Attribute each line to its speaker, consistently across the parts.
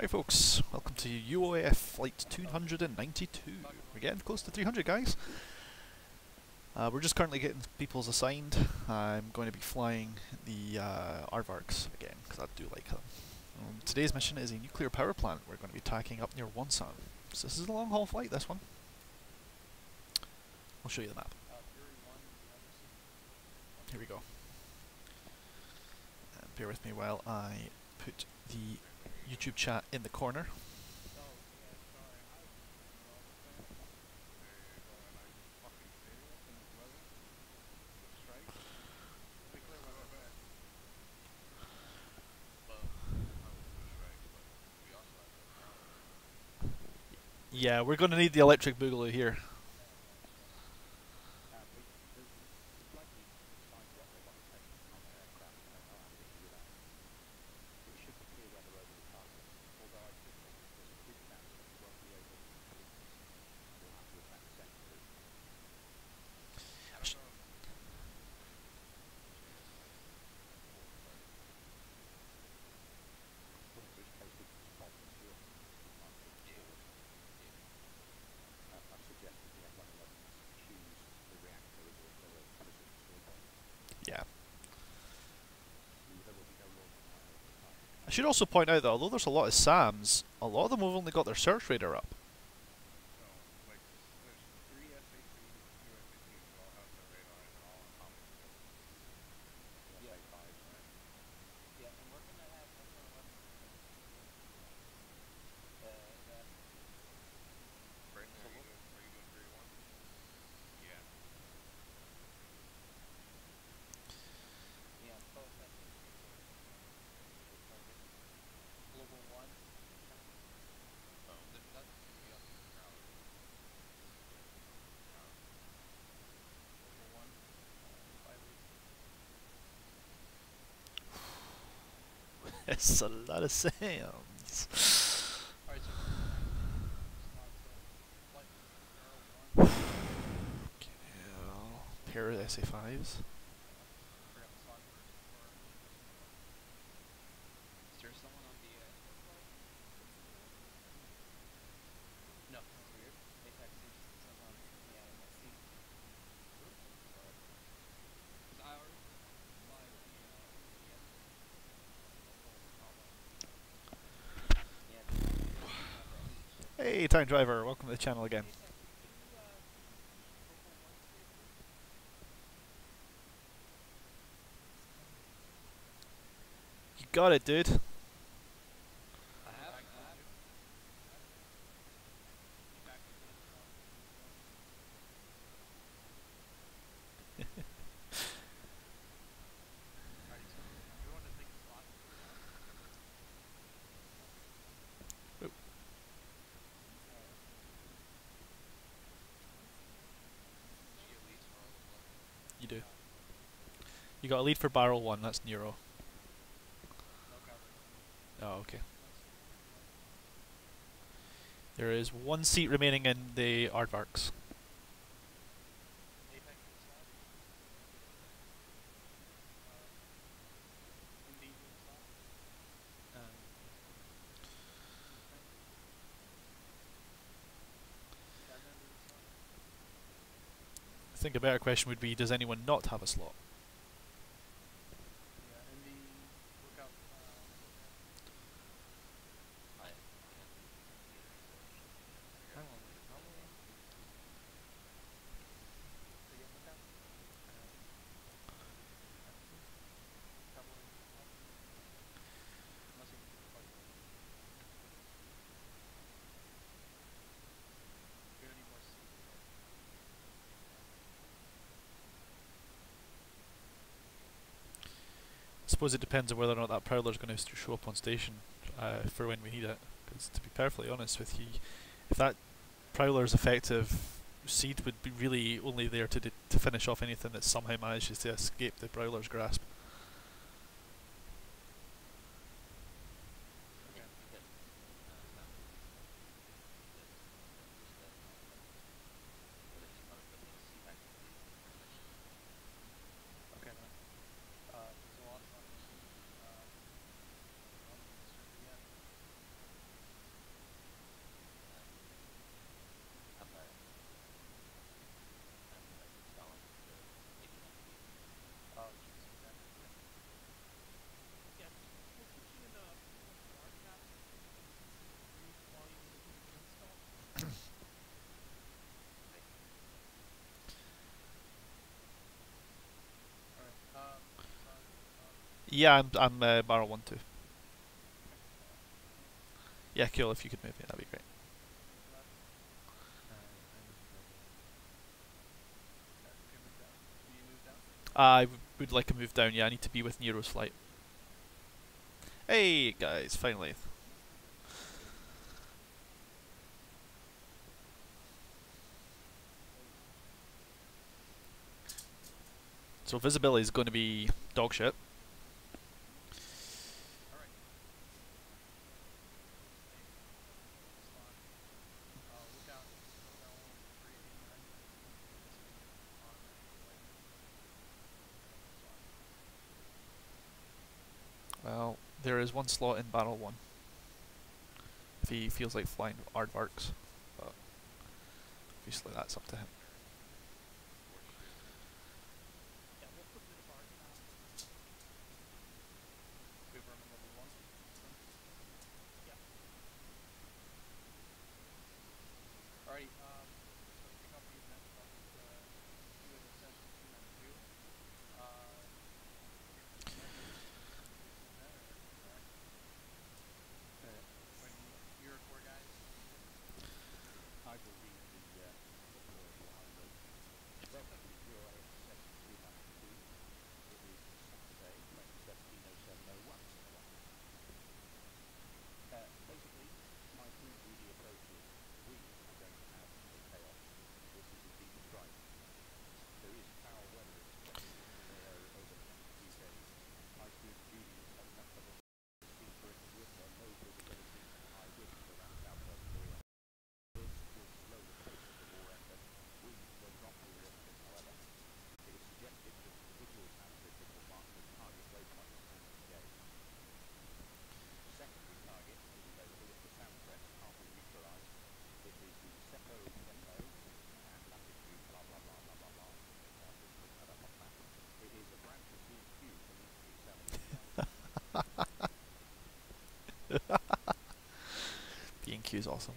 Speaker 1: Hey folks, welcome to Uoaf flight 292. We're getting close to 300 guys. We're just currently getting people's assigned. I'm going to be flying the aardvarks again, because I do like them. Today's mission is a nuclear power plant. We're going to be tacking up near Wonsan. So this is a long haul flight, this one. I'll show you the map. Here we go. Bear with me while I put the YouTube chat in the corner. Yeah, we're going to need the electric boogaloo here. Yeah. I should also point out that although there's a lot of SAMs, a lot of them have only got their search radar up. It's a lot of SAMs. Pair of SA5s. Hey, Time Driver, welcome to the channel again. You got it, dude. You do. You got a lead for barrel 1, that's Nero. Oh, okay. There is one seat remaining in the aardvarks. I think a better question would be, does anyone not have a slot? I suppose it depends on whether or not that prowler's going to show up on station for when we need it. Because to be perfectly honest with you, if that prowler's effective, Seed would be really only there to finish off anything that somehow manages to escape the prowler's grasp. Yeah, I'm barrel 1 2. Yeah, cool. If you could move me, that'd be great. I would like a move down. Yeah, I need to be with Nero's flight. Hey guys, finally. So visibility is going to be dog shit. Well, there is one slot in barrel 1 if he feels like flying aardvarks, but obviously that's up to him. B&Q is awesome.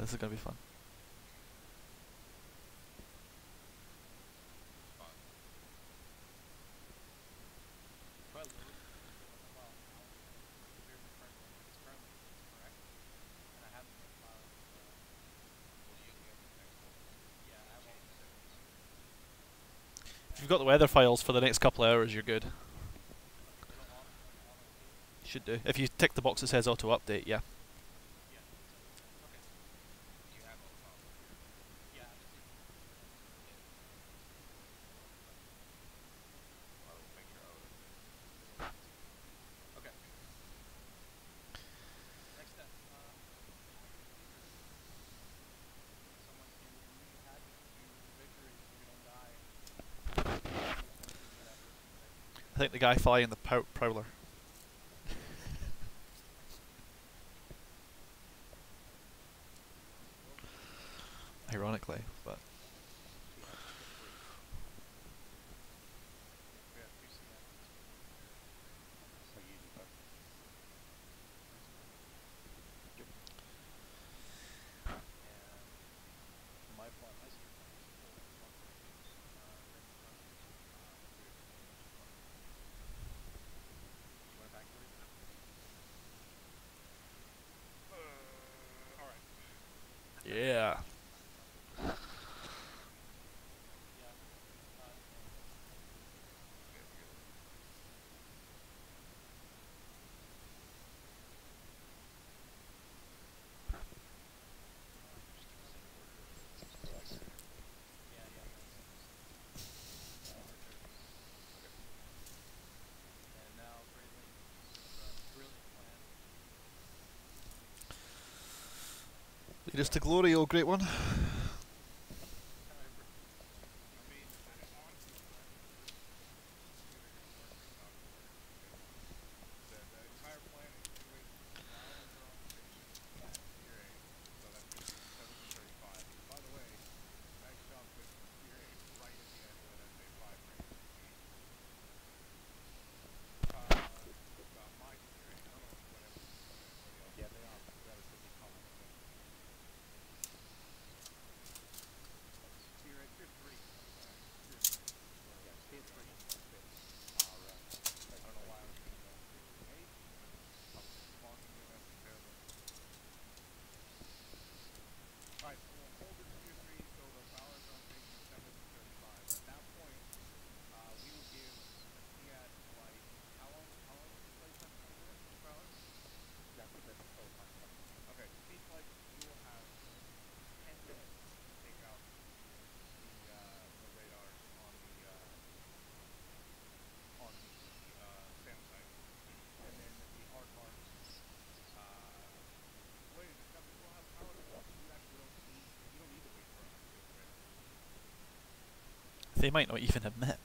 Speaker 1: This is gonna be fun. If you've got the weather files for the next couple of hours, you're good. Should do. If you tick the box that says auto update, yeah. I think the guy flying the prowler. Ironically, but yeah. It is to glory, oh great one. They might not even admit.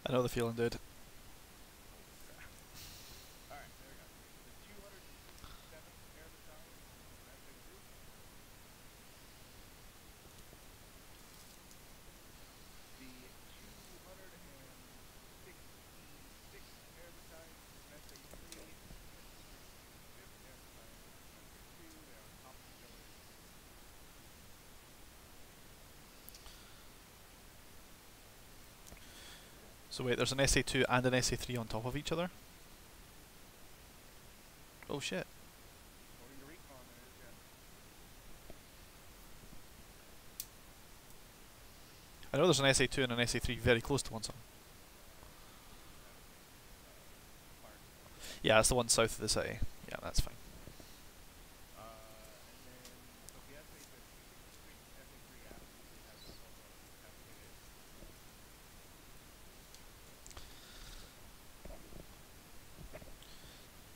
Speaker 1: I know the feeling, dude. So wait, there's an SA2 and an SA3 on top of each other? Oh shit. I know there's an SA2 and an SA3 very close to one another. Yeah, it's the one south of the city. Yeah, that's fine.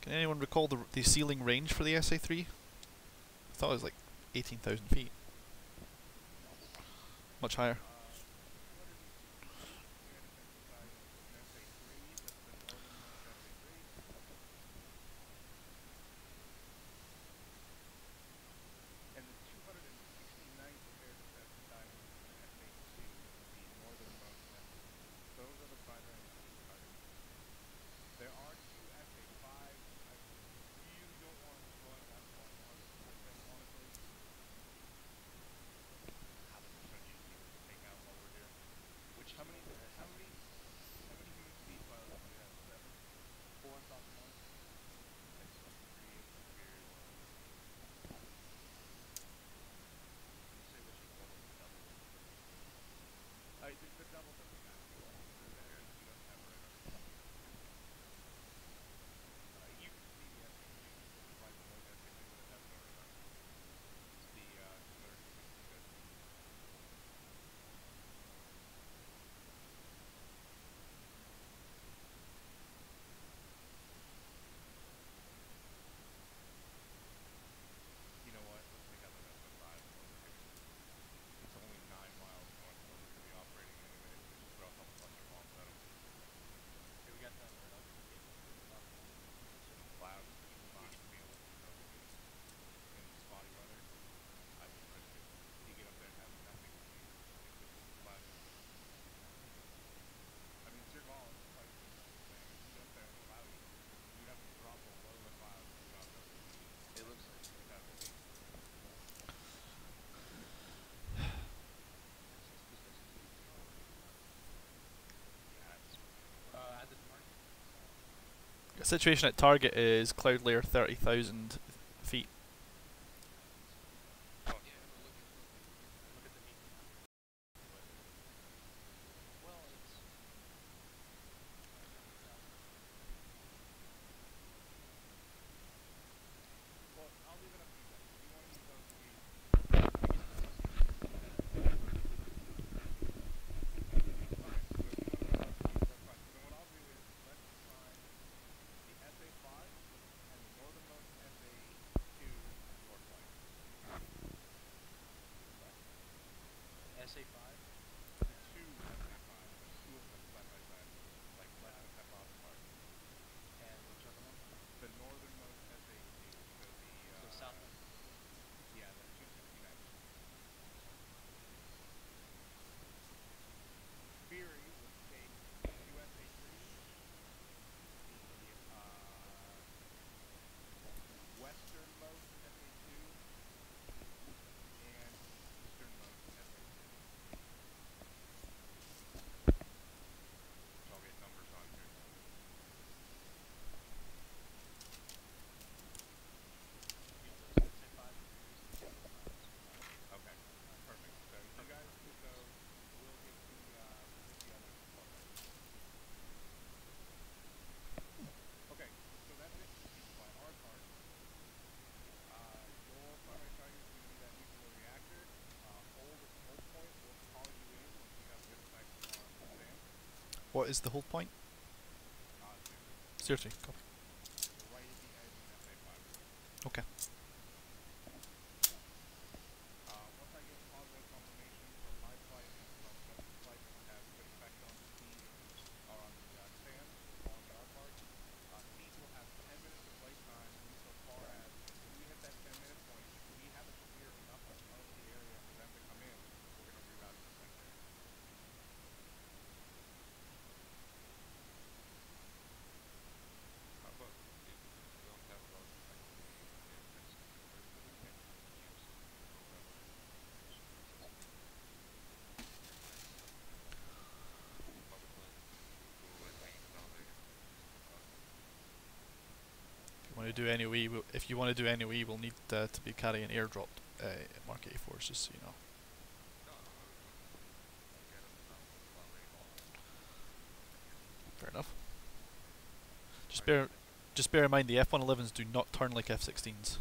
Speaker 1: Can anyone recall the ceiling range for the SA3? I thought it was like 18,000 feet. Much higher. Situation at target is cloud layer 30,000 feet. What is the hold point? Seriously, copy. Okay. If you want to do NOE, we'll need to be carrying airdrop Mark 84s, just so you know. Fair enough. Just bear in mind the F-111s do not turn like F-16s.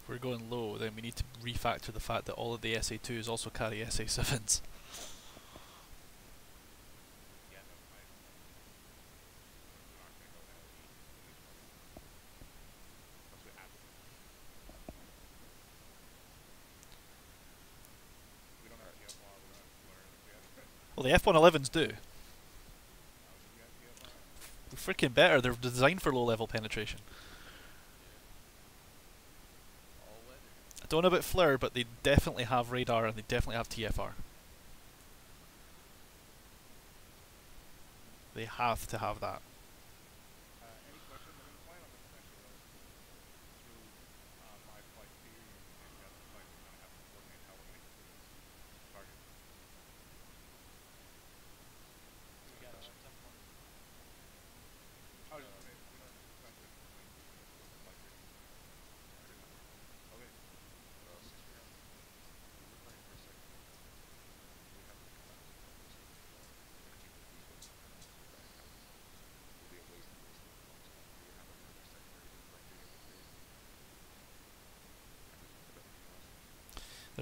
Speaker 1: If we're going low, then we need to refactor the fact that all of the SA2s also carry SA7s. Well, the F-111s do. They're freaking better, they're designed for low level penetration. I don't know about FLIR, but they definitely have radar and they definitely have TFR. They have to have that.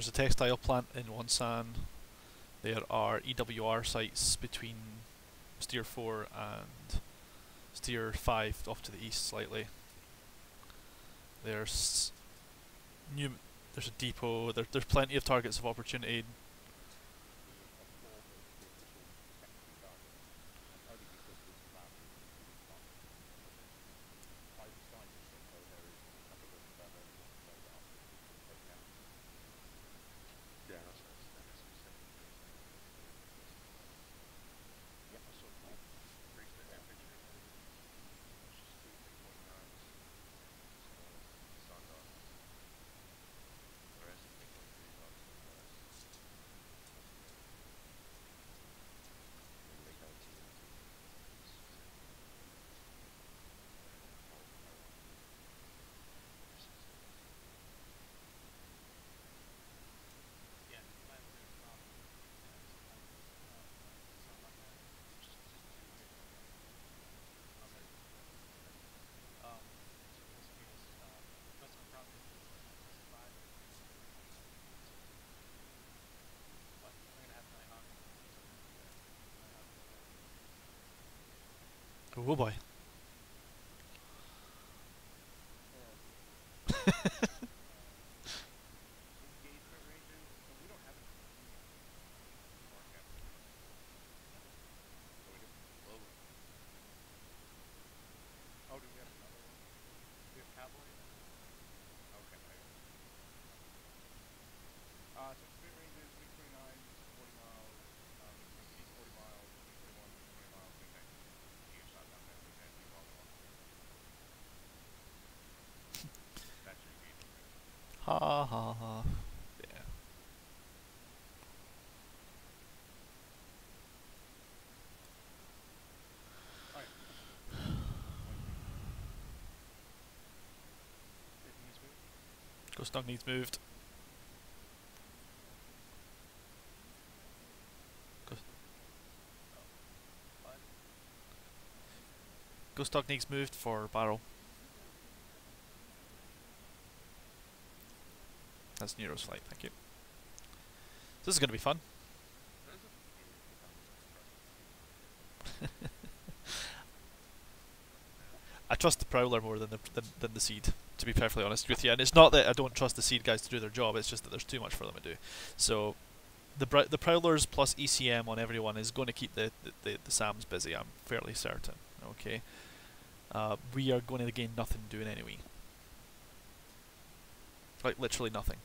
Speaker 1: There's a textile plant in Wonsan. There are EWR sites between Steer 4 and Steer 5 off to the east slightly. There's there's a depot. There's plenty of targets of opportunity. Oh boy. Ha ha ha. Yeah. Ghost Dog needs moved. Ghost Dog needs moved for barrel. That's Nero's flight, thank you. This is going to be fun. I trust the Prowler more than the Seed, to be perfectly honest with you. And it's not that I don't trust the Seed guys to do their job, it's just that there's too much for them to do. So the Prowlers plus ECM on everyone is going to keep the SAMs busy, I'm fairly certain. Okay. We are going to gain nothing doing anyway. Like literally nothing.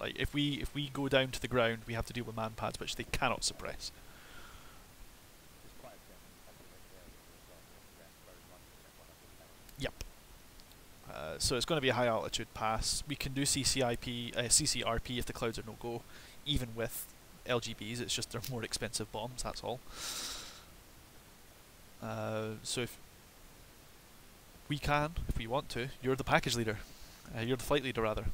Speaker 1: Like if we go down to the ground, we have to deal with man pads, which they cannot suppress. Yep. So it's going to be a high altitude pass. We can do CCRP if the clouds are no go, even with LGBs. It's just they're more expensive bombs. That's all. So if we can, if we want to, you're the package leader. You're the flight leader rather.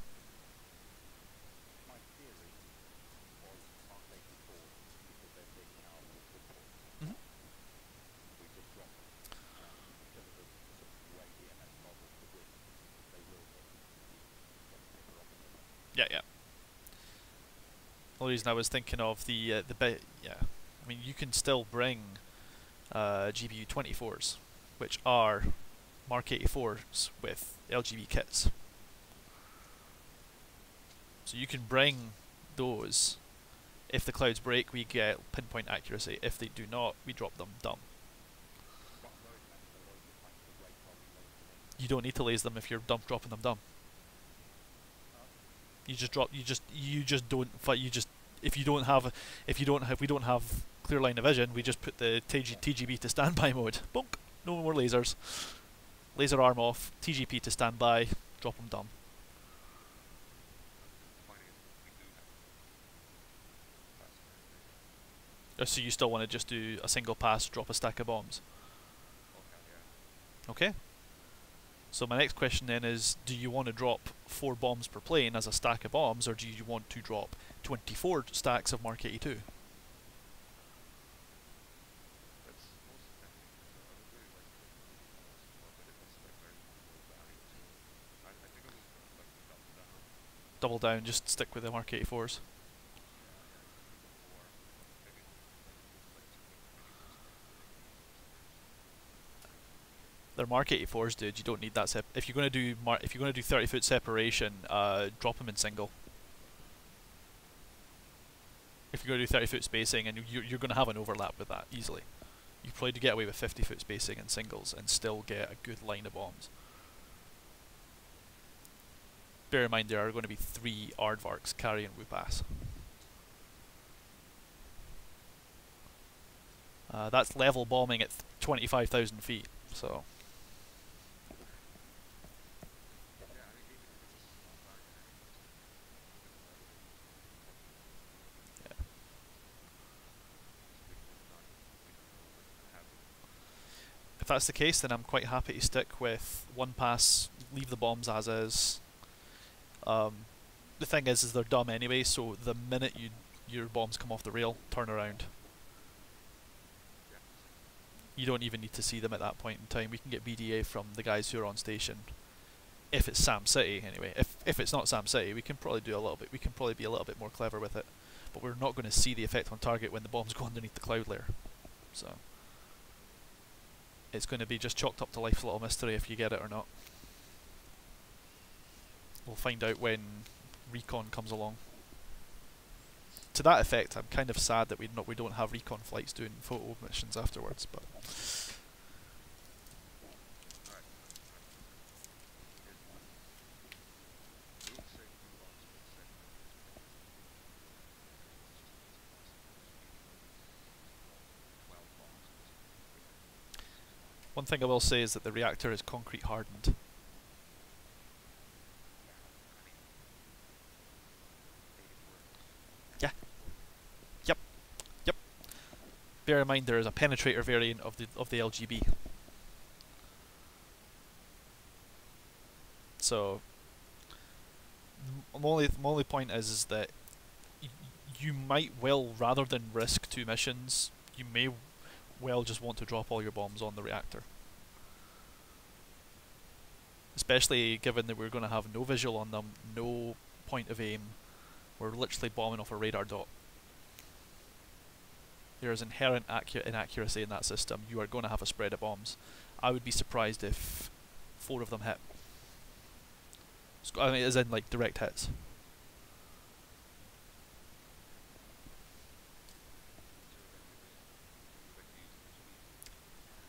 Speaker 1: Yeah, yeah. The only reason I was thinking of yeah. I mean, you can still bring GBU 24s, which are Mark 84s with LGB kits. So you can bring those. If the clouds break, we get pinpoint accuracy. If they do not, we drop them dumb. You don't need to laze them if you're dropping them dumb. You just drop. You just don't fight. You just if we don't have clear line of vision, we just put the TGB to standby mode. Bonk. No more lasers. Laser arm off. TGP to standby. Drop them dumb. So you still want to just do a single pass, drop a stack of bombs? Okay. So my next question then is, do you want to drop 4 bombs per plane as a stack of bombs, or do you want to drop 24 stacks of Mark 82? double down, just stick with the Mark 84s. They're Mark 84s, dude. You don't need that. If you're gonna do 30-foot separation, drop them in single. If you're gonna do 30-foot spacing, and you're gonna have an overlap with that easily. You probably get away with 50-foot spacing in singles and still get a good line of bombs. Bear in mind there are going to be 3 aardvarks carrying Uoaf. That's level bombing at 25,000 feet, so. Yeah. If that's the case, then I'm quite happy to stick with 1 pass, leave the bombs as is. The thing is they're dumb anyway, so the minute your bombs come off the rail, turn around. You don't even need to see them at that point in time. We can get BDA from the guys who are on station. If it's Sam City, anyway. If it's not Sam City, we can probably do a little bit. We can probably be a little bit more clever with it. But we're not going to see the effect on target when the bombs go underneath the cloud layer. So it's going to be just chalked up to life's little mystery if you get it or not. We'll find out when recon comes along. To that effect, I'm kind of sad that we don't have recon flights doing photo missions afterwards, but. One thing I will say is that the reactor is concrete hardened. Yeah. Yep. Yep. Bear in mind there is a penetrator variant of the LGB. So my only point is that you might well, rather than risk 2 missions, you may well just want to drop all your bombs on the reactor. Especially given that we're going to have no visual on them, no point of aim. We're literally bombing off a radar dot. There is inherent inaccuracy in that system. You are going to have a spread of bombs. I would be surprised if 4 of them hit. I mean, as in like direct hits.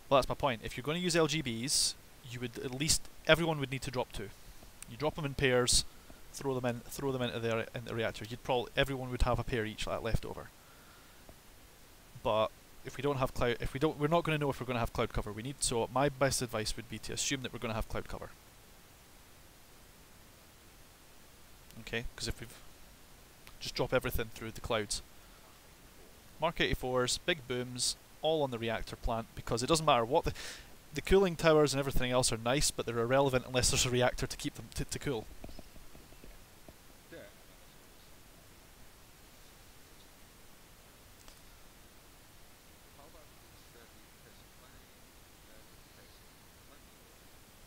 Speaker 1: Well, that's my point. If you're going to use LGBs, you would at least everyone would need to drop 2. You drop them in pairs, throw them into the reactor. Everyone would have a pair each left over. But if we don't have cloud, we're not going to know if we're going to have cloud cover. So my best advice would be to assume that we're going to have cloud cover. Okay, because if we've just drop everything through the clouds. Mark 84s, big booms, all on the reactor plant, because it doesn't matter what the cooling towers and everything else are nice, but they're irrelevant unless there's a reactor to keep them to cool.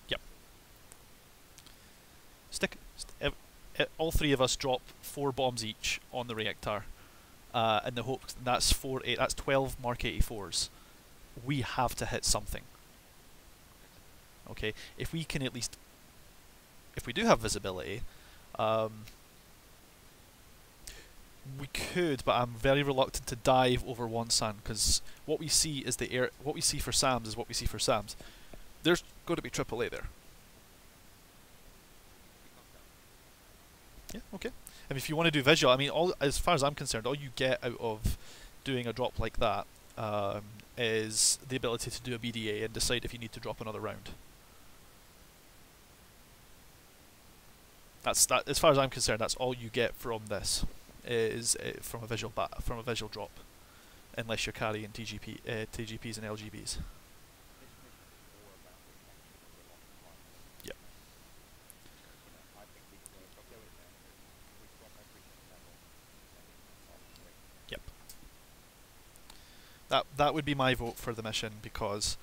Speaker 1: Yep. All 3 of us drop 4 bombs each on the reactor, in the hope that's 12 Mark 84s. We have to hit something. Okay, if we can at least, if we do have visibility, we could, but I'm very reluctant to dive over Wonsan because what we see is what we see for SAMs is what we see for SAMs. There's got to be AAA there. Yeah, okay. And if you want to do visual, I mean, as far as I'm concerned, all you get out of doing a drop like that is the ability to do a BDA and decide if you need to drop another round. As far as I'm concerned, that's all you get from this, is from a visual drop, unless you're carrying TGPs and LGBs. Yep. Yep. That would be my vote for the mission because.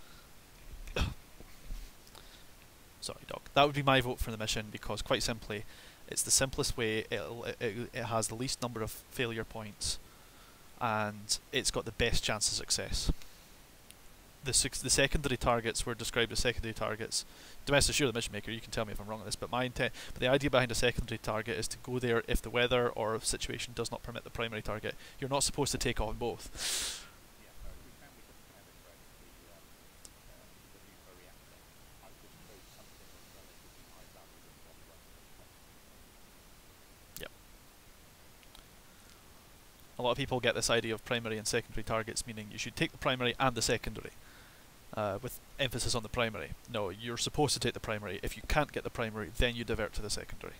Speaker 1: Sorry, dog. That would be my vote for the mission because, quite simply, It's the simplest way. It has the least number of failure points, and it's got the best chance of success. The secondary targets were described as secondary targets. Domestic, you're the mission maker. You can tell me if I'm wrong on this, but but the idea behind a secondary target is to go there if the weather or situation does not permit the primary target. You're not supposed to take on both. Yep. A lot of people get this idea of primary and secondary targets, meaning you should take the primary and the secondary. With emphasis on the primary. No, you're supposed to take the primary. If you can't get the primary, then you divert to the secondary.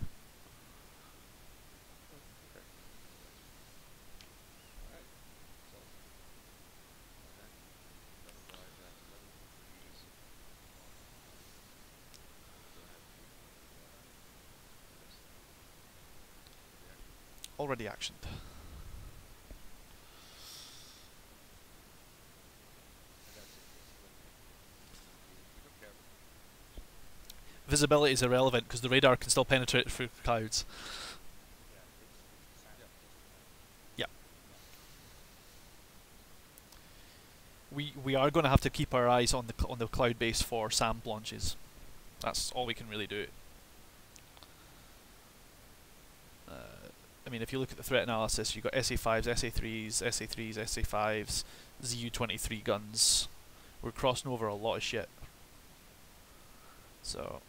Speaker 1: Already actioned. Visibility is irrelevant because the radar can still penetrate through clouds. Yeah. We are going to have to keep our eyes on the cloud base for SAM launches. That's all we can really do. I mean, if you look at the threat analysis, you've got SA5s, SA3s, SA3s, SA5s, ZU-23 guns. We're crossing over a lot of shit. So,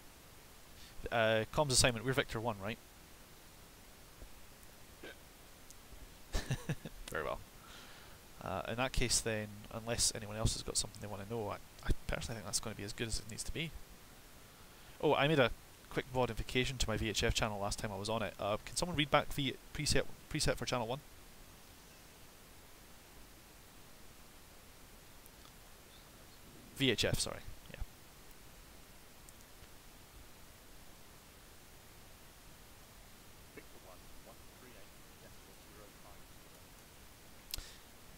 Speaker 1: comms assignment, we're Victor 1, right? Very well. In that case then, unless anyone else has got something they want to know, I personally think that's going to be as good as it needs to be. Oh, I made a quick modification to my VHF channel last time I was on it. Can someone read back the preset for channel 1? VHF, sorry. Yeah.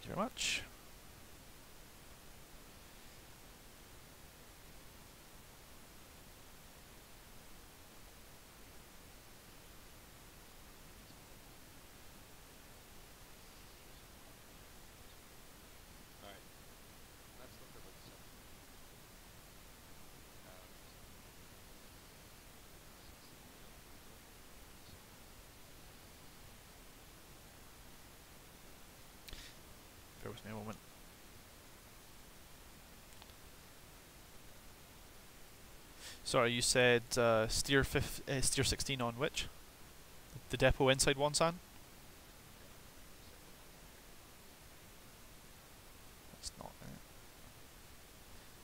Speaker 1: Thank you very much. Bear with me a moment. Sorry, you said steer 16 on which? The depot inside Wonsan? That's not it.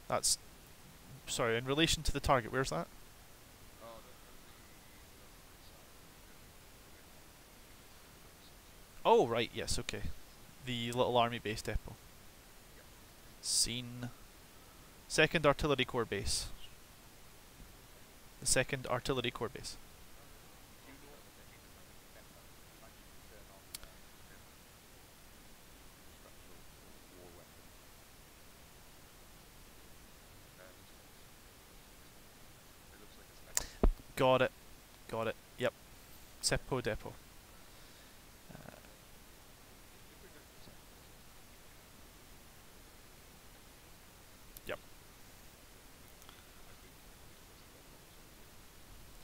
Speaker 1: That's... Sorry, in relation to the target, where's that? Oh, right, yes, okay. The little army base depot. Seen. 2nd Artillery Corps base. The 2nd Artillery Corps base. Got it. Got it. Yep. Seppo depot. Yep.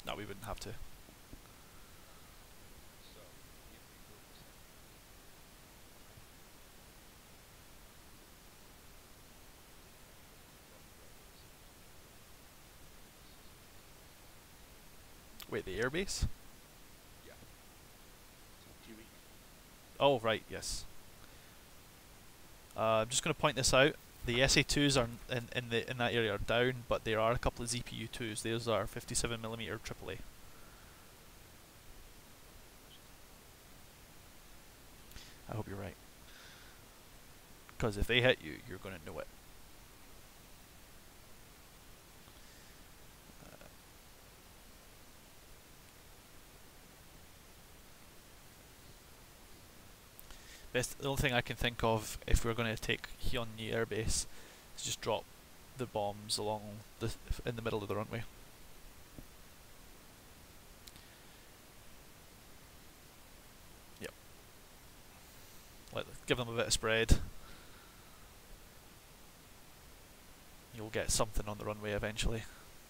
Speaker 1: No, we wouldn't have to. Wait, the airbase? Oh, right, yes. I'm just going to point this out. The SA2s are in that area are down, but there are a couple of ZPU2s. Those are 57mm AAA. I hope you're right. Because if they hit you, you're going to know it. The only thing I can think of if we're going to take Hyunyi Air Base is just drop the bombs in the middle of the runway. give them a bit of spread. You'll get something on the runway eventually,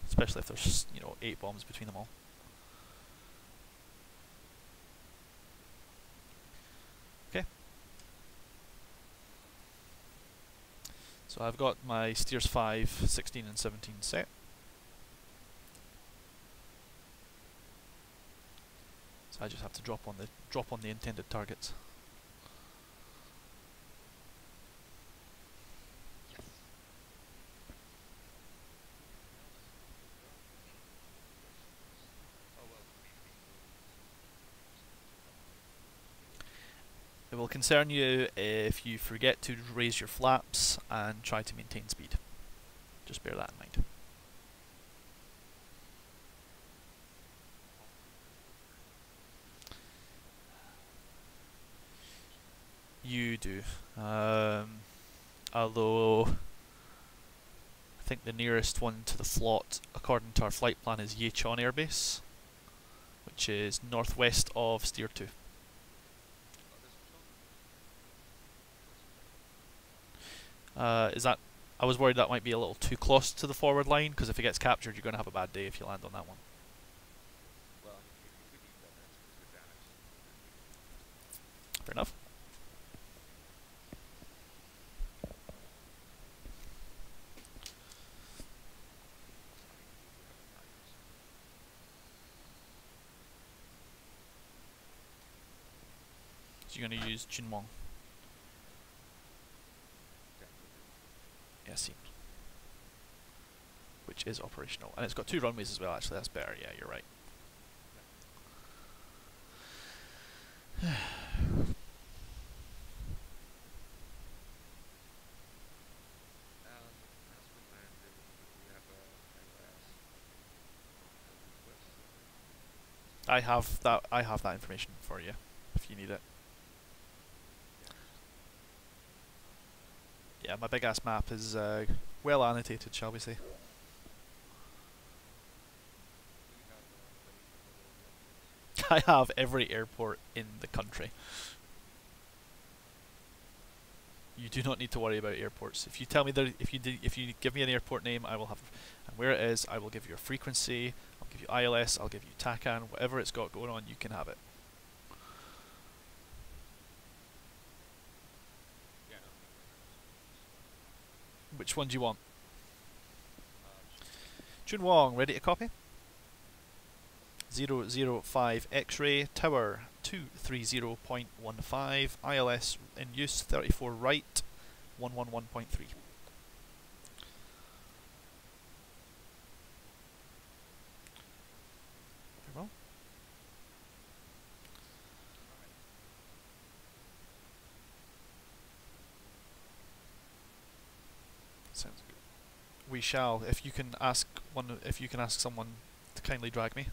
Speaker 1: especially if there's, you know, 8 bombs between them all. Okay. So I've got my steers 5, 16 and 17 set. So I just have to drop on the intended targets. It will concern you if you forget to raise your flaps and try to maintain speed. Just bear that in mind. You do. Although I think the nearest one to the flot, according to our flight plan, is Yechon Air Base, which is northwest of Steer 2. Is that? I was worried that might be a little too close to the forward line, because if it gets captured, you're going to have a bad day if you land on that one. Fair enough. So you're going to use Jinmong. Yeah, seen. Which is operational. And it's got 2 runways as well, actually. That's better. Yeah, you're right. I have that information for you if you need it. Yeah, my big ass map is well annotated, shall we say. I have every airport in the country. You do not need to worry about airports. If you tell me if you give me an airport name, I will have, and where it is, I will give you a frequency. I'll give you ILS. I'll give you TACAN. Whatever it's got going on, you can have it. Which one do you want? Chun Wong, ready to copy? 005 X-ray, tower 230.15, ILS in use 34 right, 111.3. Very well. Sounds good. We shall. If you can ask someone to kindly drag me.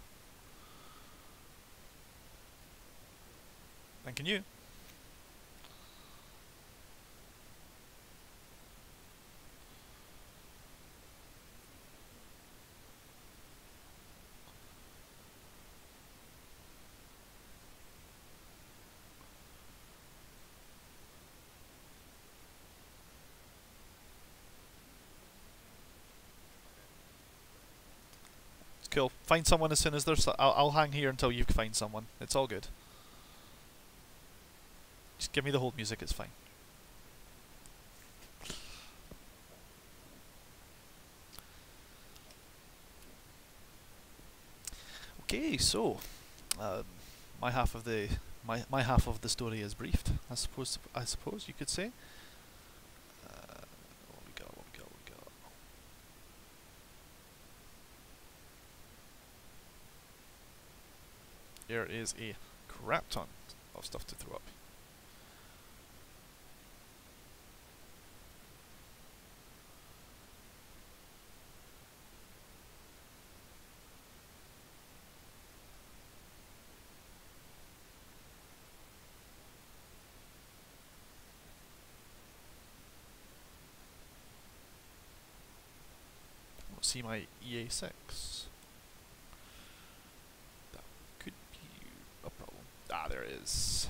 Speaker 1: And can you? It's cool. Find someone as soon as there's. I'll hang here until you find someone. It's all good. Just give me the hold music, it's fine. Okay, so my half of the story is briefed. I suppose you could say. What we got? There is a crap ton of stuff to throw up. See my EA6. That could be a problem. Ah, there it is.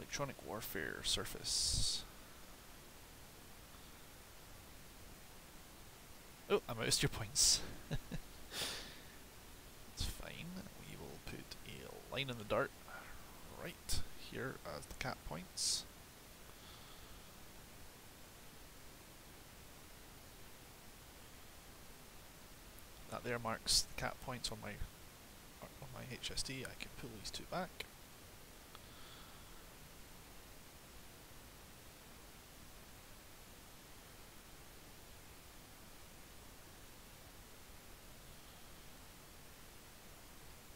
Speaker 1: Electronic warfare surface. Oh, I'm out of steer points. It's fine. We will put a line in the dirt right here as the cap points. That there marks the cap points on my HSD. I can pull these two back.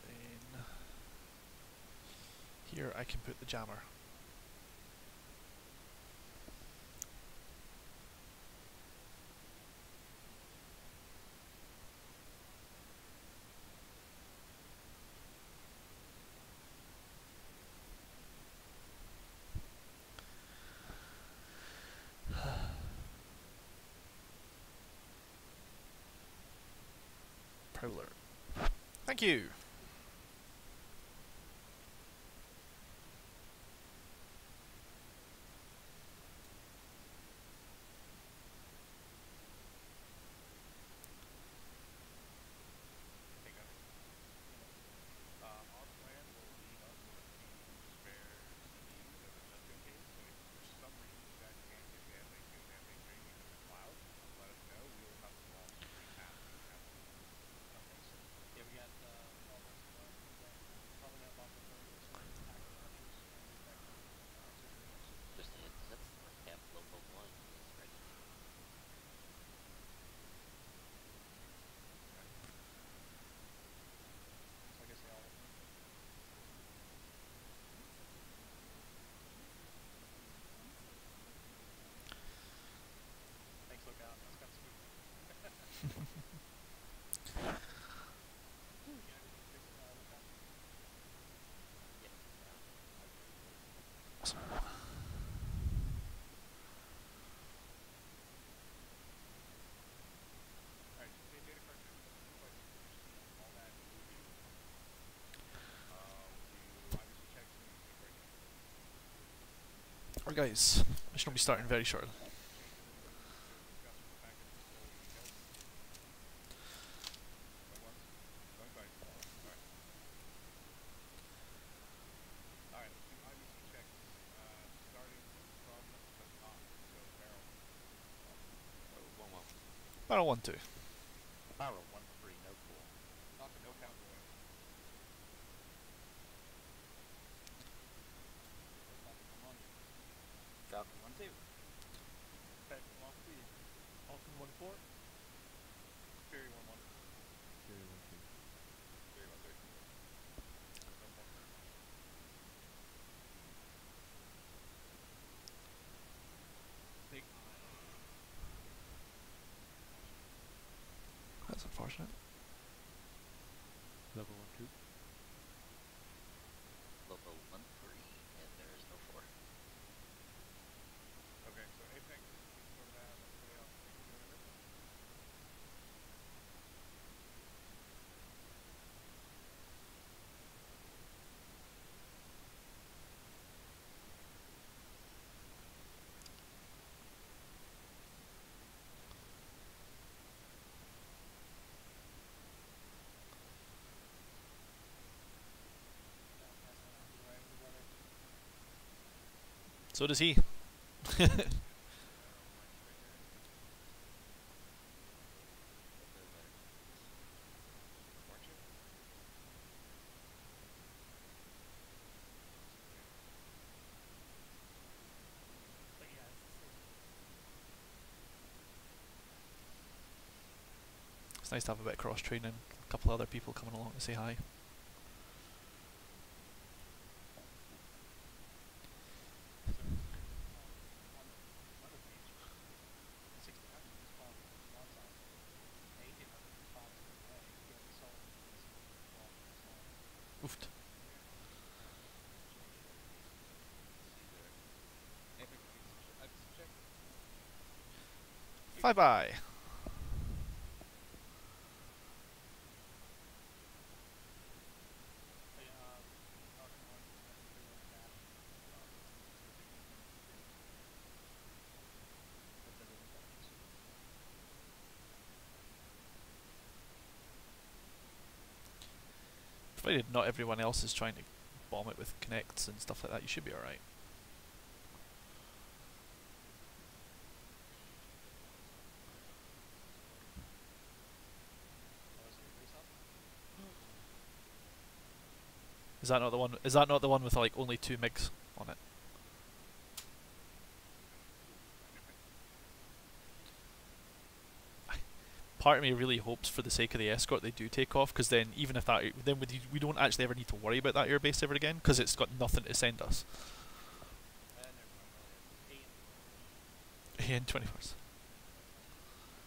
Speaker 1: Then here I can put the jammer. Prowler. Thank you! Alright guys, mission will be starting very shortly. Barrel 1-2.
Speaker 2: Barrel 1-3, no call. No cowboy. Falcon 1-2. Falcon 1-3. Falcon 1-4. Fury 1-1. Fury 1-2. Fury 1-3. Big eye.
Speaker 1: That's unfortunate.
Speaker 2: Level 1-2.
Speaker 3: Level 1-3, and there is no 4.
Speaker 2: Okay, so Apex sort of have everybody else doing it.
Speaker 1: So does he. It's nice to have a bit of cross training, a couple of other people coming along to say hi. Oofed. Bye-bye. Provided not everyone else is trying to bomb it with connects and stuff like that, you should be alright. Is that not the one? Is that not the one with like only 2 MiGs on it? Part of me really hopes, for the sake of the escort, they do take off, because then even if that, then we don't actually ever need to worry about that airbase ever again, because it's got nothing to send us. In 21st.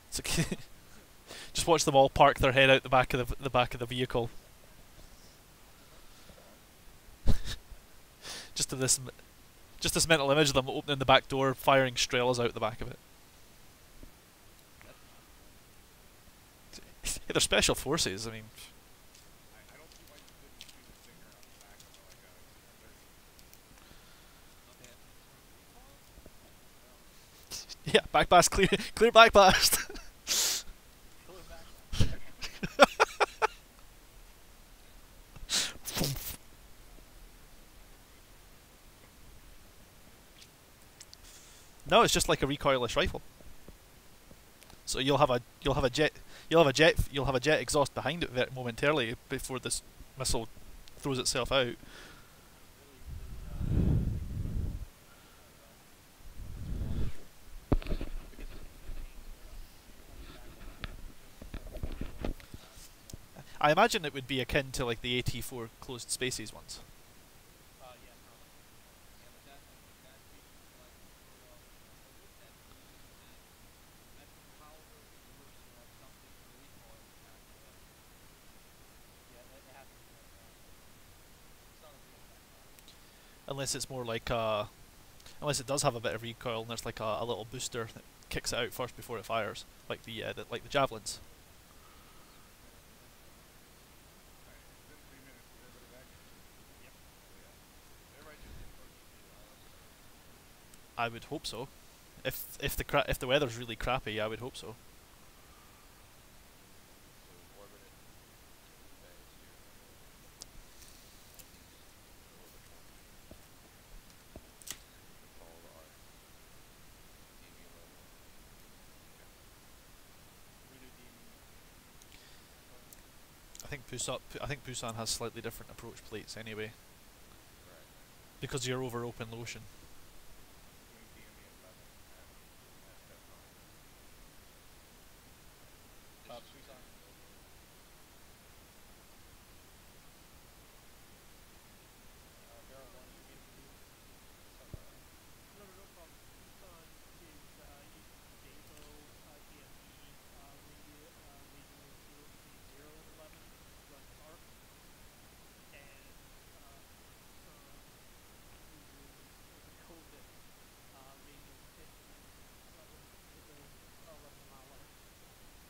Speaker 1: It's okay. Just watch them all park their head out the back of the back of the vehicle. just to this, just this mental image of them opening the back door, firing Strelas out the back of it. They're special forces. I mean.
Speaker 2: I don't see why you couldn't shoot a stinger on the back of like a C-130.
Speaker 1: Yeah, backblast clear, clear backblast. No, it's just like a recoilless rifle. So you'll have a jet exhaust behind it momentarily before this missile throws itself out. I imagine it would be akin to like the AT4 closed spaces ones. Unless it's more like unless it does have a bit of recoil and there's like a little booster that kicks it out first before it fires, like the javelins. I would hope so. If the weather's really crappy, I would hope so. I think Busan has slightly different approach plates anyway, because you're over open ocean.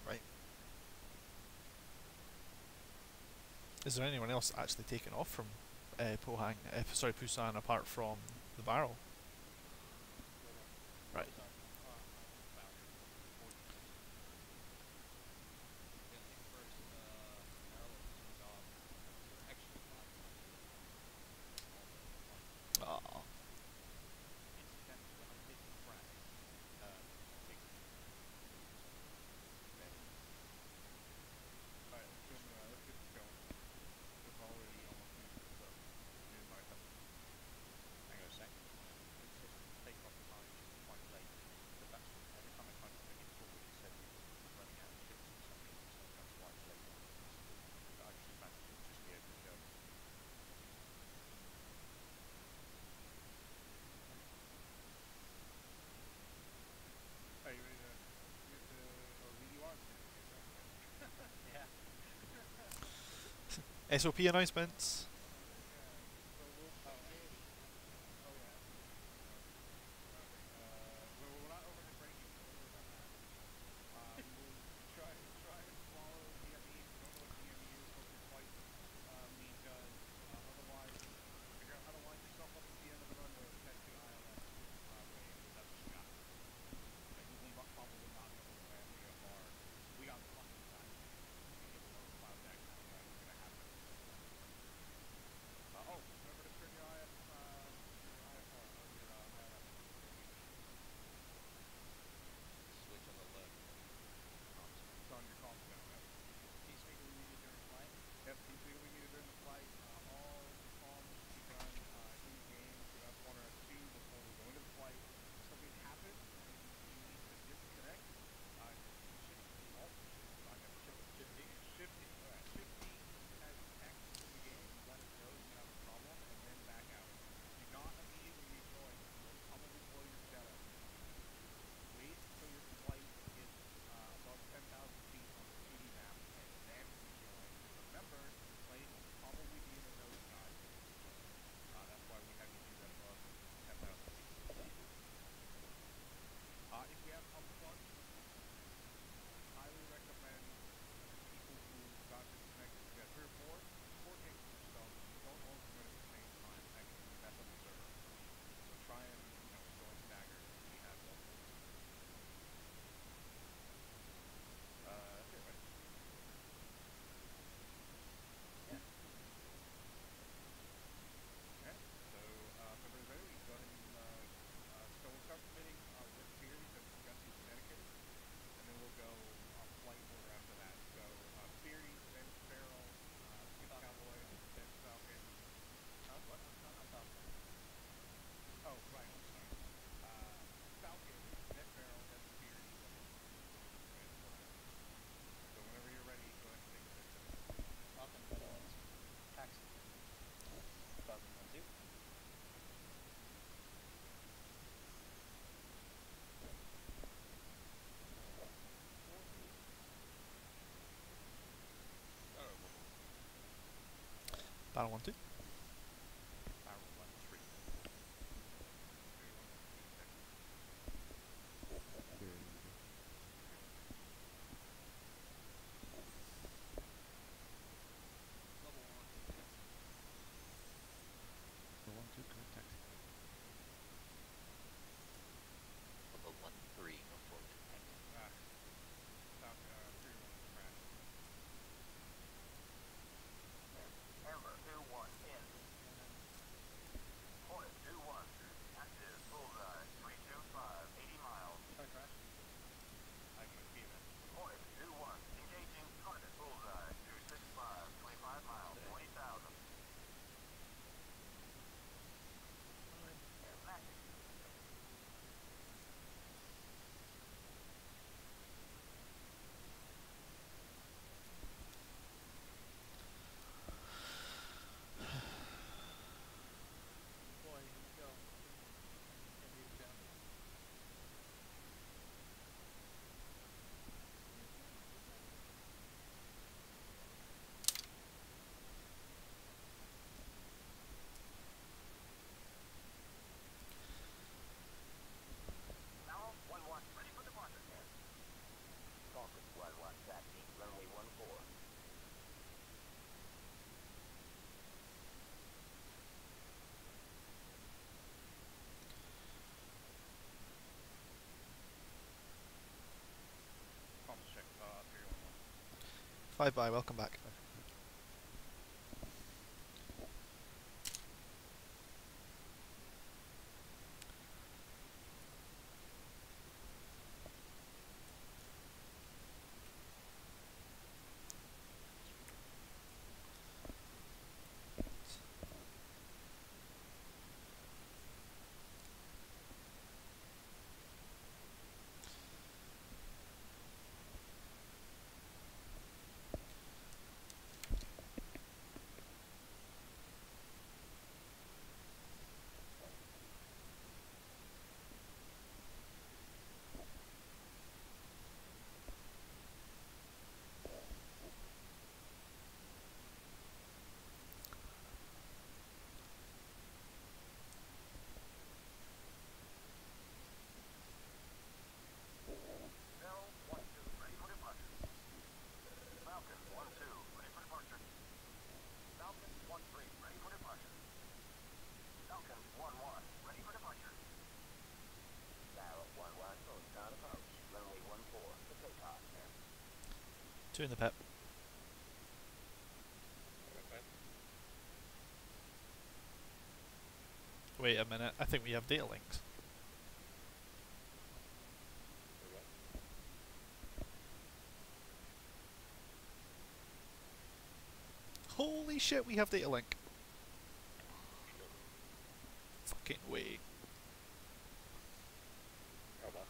Speaker 1: Right. Is there anyone else actually taken off from Busan apart from the barrel? Right. Oh. SOP announcements. Barrel 1-2.
Speaker 2: Barrel 1-3.
Speaker 3: Level 1-3, no forward to taxi.
Speaker 4: Amber 2-1 in. Hornet 2-1. Active bullseye 325, 80 miles. Hornet 2-1. Engaging target bullseye 265, 25 miles, 20,000. Magic. Now 1-1, ready for departure. Falcon 1-1 taxi, runway 14.
Speaker 2: Comms check, 311.
Speaker 1: 5 by, welcome back.
Speaker 4: Bell 1-2, ready for departure. Falcon 1-2, ready for departure. Falcon 1-3, ready for departure. Falcon 1-1, ready for departure. Barrel 1-1, phone sound approach. Runway 14, for takeoff.
Speaker 1: 2 in the pit. Wait a minute, I think we have data links. Holy shit, we have data link. Fucking way.
Speaker 2: Hold on.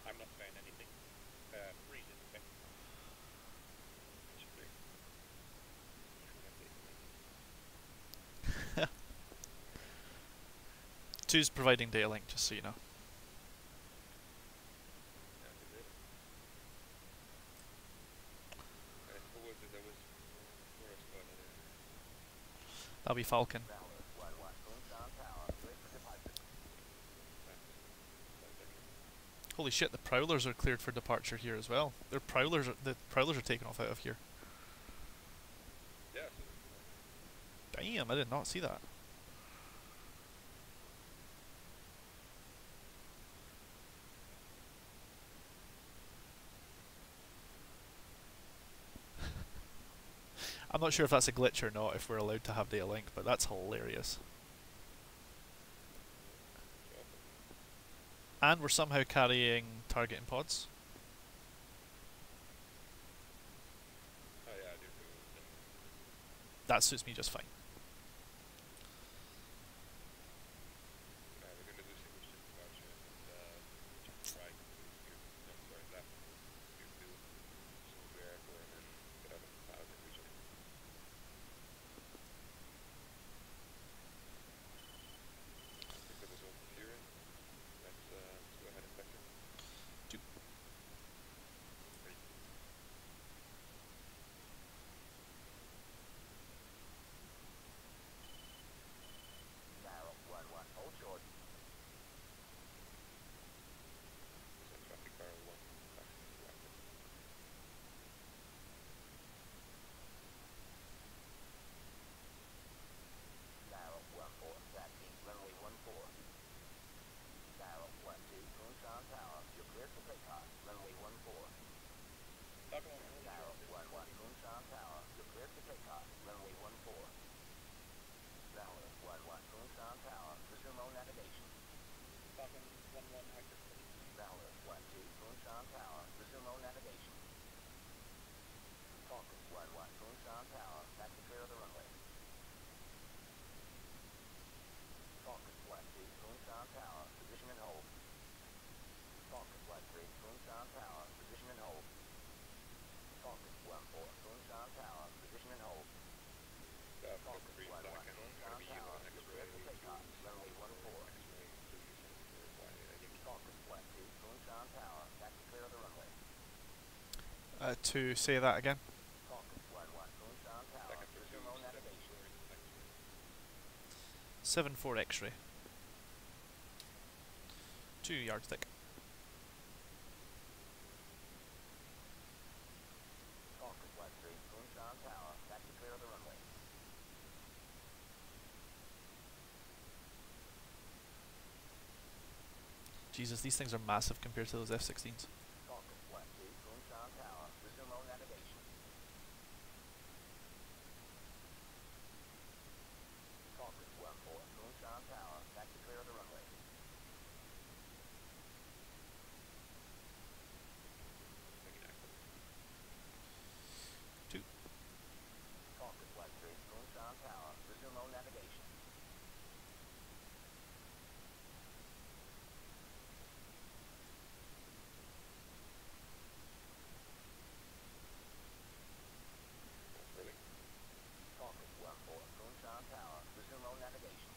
Speaker 2: I'm not saying anything. Freeze it, okay? Should be. Should have data.
Speaker 1: Two's providing data link, just so you know. That'll be Falcon.
Speaker 4: Valor 1-1, phone sound tower, ready for departure.
Speaker 1: Holy shit, the prowlers are cleared for departure here as well. The prowlers are taken off out of here.
Speaker 2: Yeah.
Speaker 1: Damn, I did not see that. I'm not sure if that's a glitch or not, if we're allowed to have data link, but that's hilarious. And we're somehow carrying targeting pods.
Speaker 2: Oh yeah, I do.
Speaker 1: That suits me just fine.
Speaker 2: We're gonna do single shift departure and right, no, sorry, left, tier 2, so we're airborne and get out of the cloud and region. I think that was all clearing. Let's go ahead and vector.
Speaker 4: Kunshan Tower, resume all navigation. Falcon 1-1, Kunshan Tower, back to clear of the runway. Falcon Flight 2, Kunshan Tower, position and hold. Falcon Flight 3, Kunshan Tower, position and hold. Falcon 1-4, Kunshan Tower, position and hold.
Speaker 2: Falcon 3
Speaker 4: Flight 1,
Speaker 2: Falcon,
Speaker 4: Kunshan
Speaker 2: going to be
Speaker 4: Tower,
Speaker 2: on
Speaker 4: you're
Speaker 2: X-ray
Speaker 4: clear for takeoff, runway 14.
Speaker 2: X-ray 374
Speaker 4: Falcon Flight 2, Kunshan Tower, back to clear of the runway.
Speaker 1: To say that again.
Speaker 4: Falcon 1-1, Kunshan Tower,
Speaker 2: Second for
Speaker 4: resume all navigation.
Speaker 1: 7-4 X-ray. 2 yardstick.
Speaker 4: Falcon Flight 3, Kunshan Tower, back to clear of the runway.
Speaker 1: Jesus, these things are massive compared to those F-16s.
Speaker 4: Falcon Flight 2, Kunshan Tower, resume all navigation. Falcon 1-4, Kunshan Tower, back to clear of the runway.
Speaker 1: Two.
Speaker 4: Falcon Flight 3, Kunshan Tower, resume all navigation.
Speaker 2: Really?
Speaker 4: Falcon 1-4, Kunshan Tower, resume all navigation.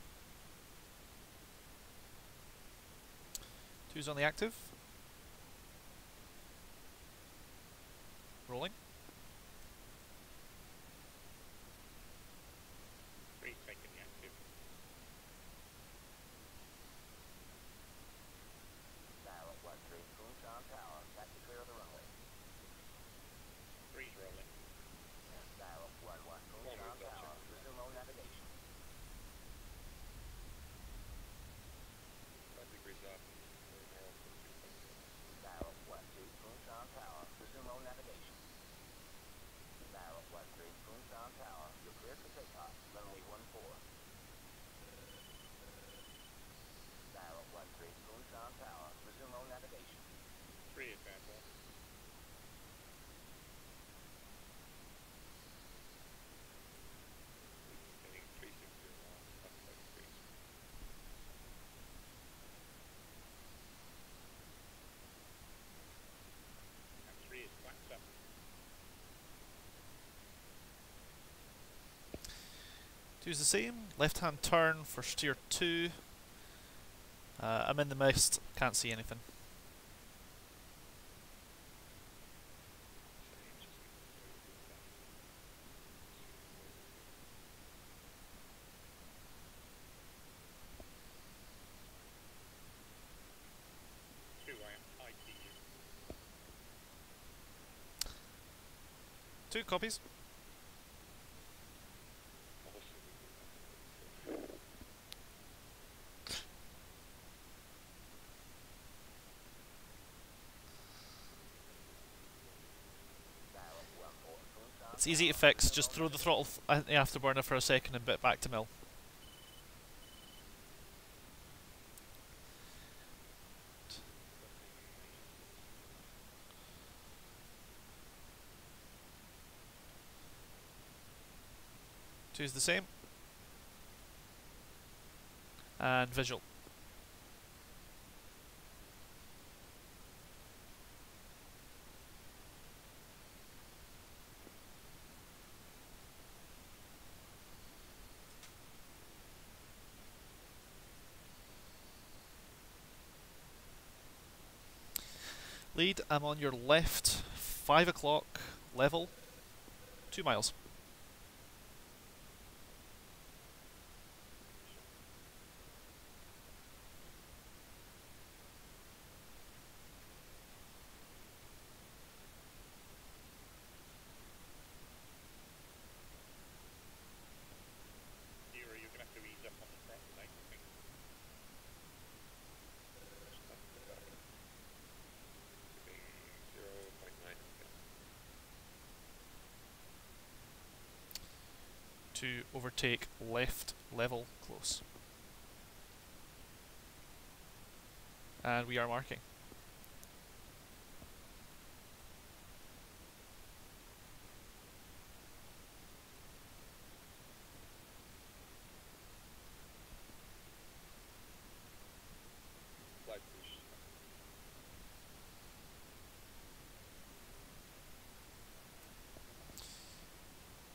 Speaker 1: 2's on the active. Rolling.
Speaker 2: 3 taking the active.
Speaker 4: Dial Flight 3, Kunshan Tower, back to clear of the runway.
Speaker 2: 3's rolling.
Speaker 4: Dial 1-1, Kunshan Tower, resume all navigation.
Speaker 2: 5 degrees up.
Speaker 4: Dial Flight 2, Kunshan Tower, resume all navigation. Dial Flight 3, Kunshan Tower, you're clear for takeoff, runway 14. Dial Flight 3, Kunshan Tower, resume all navigation.
Speaker 2: 3 advance on. Heading 360 up 5 degrees. And 3 is flaps up.
Speaker 1: 2's the same. Left hand turn for steer 2. I'm in the mist, can't see anything.
Speaker 2: I see you.
Speaker 1: 2 copies. It's easy to fix, just throw the throttle at the afterburner for a second and bit back to mill. Two's the same. And visual. Lead, I'm on your left, 5 o'clock, level, 2 miles.
Speaker 2: You're going to have to ease up on the front leg, I think. Being 0.9.
Speaker 1: To overtake left, level, close. And we are marking.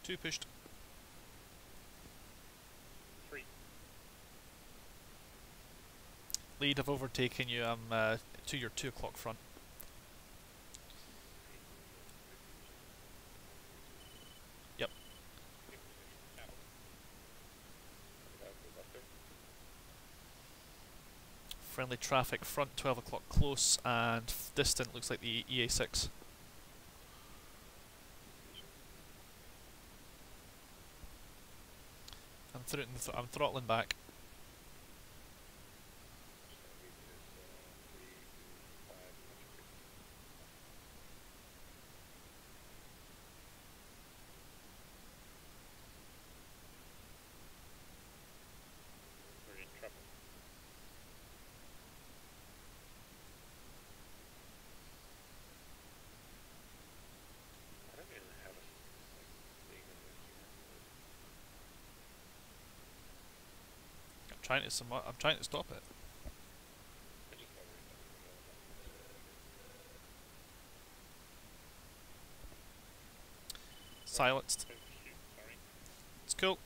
Speaker 1: 2 pushed.
Speaker 2: 3.
Speaker 1: Lead, I've overtaken you. I'm to your 2 o'clock front. Yep. Friendly traffic front, 12 o'clock close, and distant looks like the EA6. I'm throttling back.
Speaker 2: We're in trouble. I don't even have a thing in this here.
Speaker 1: I'm trying to stop it.
Speaker 2: I just got rid of it.
Speaker 1: Silenced.
Speaker 2: Oh shoot, sorry.
Speaker 1: It's cool.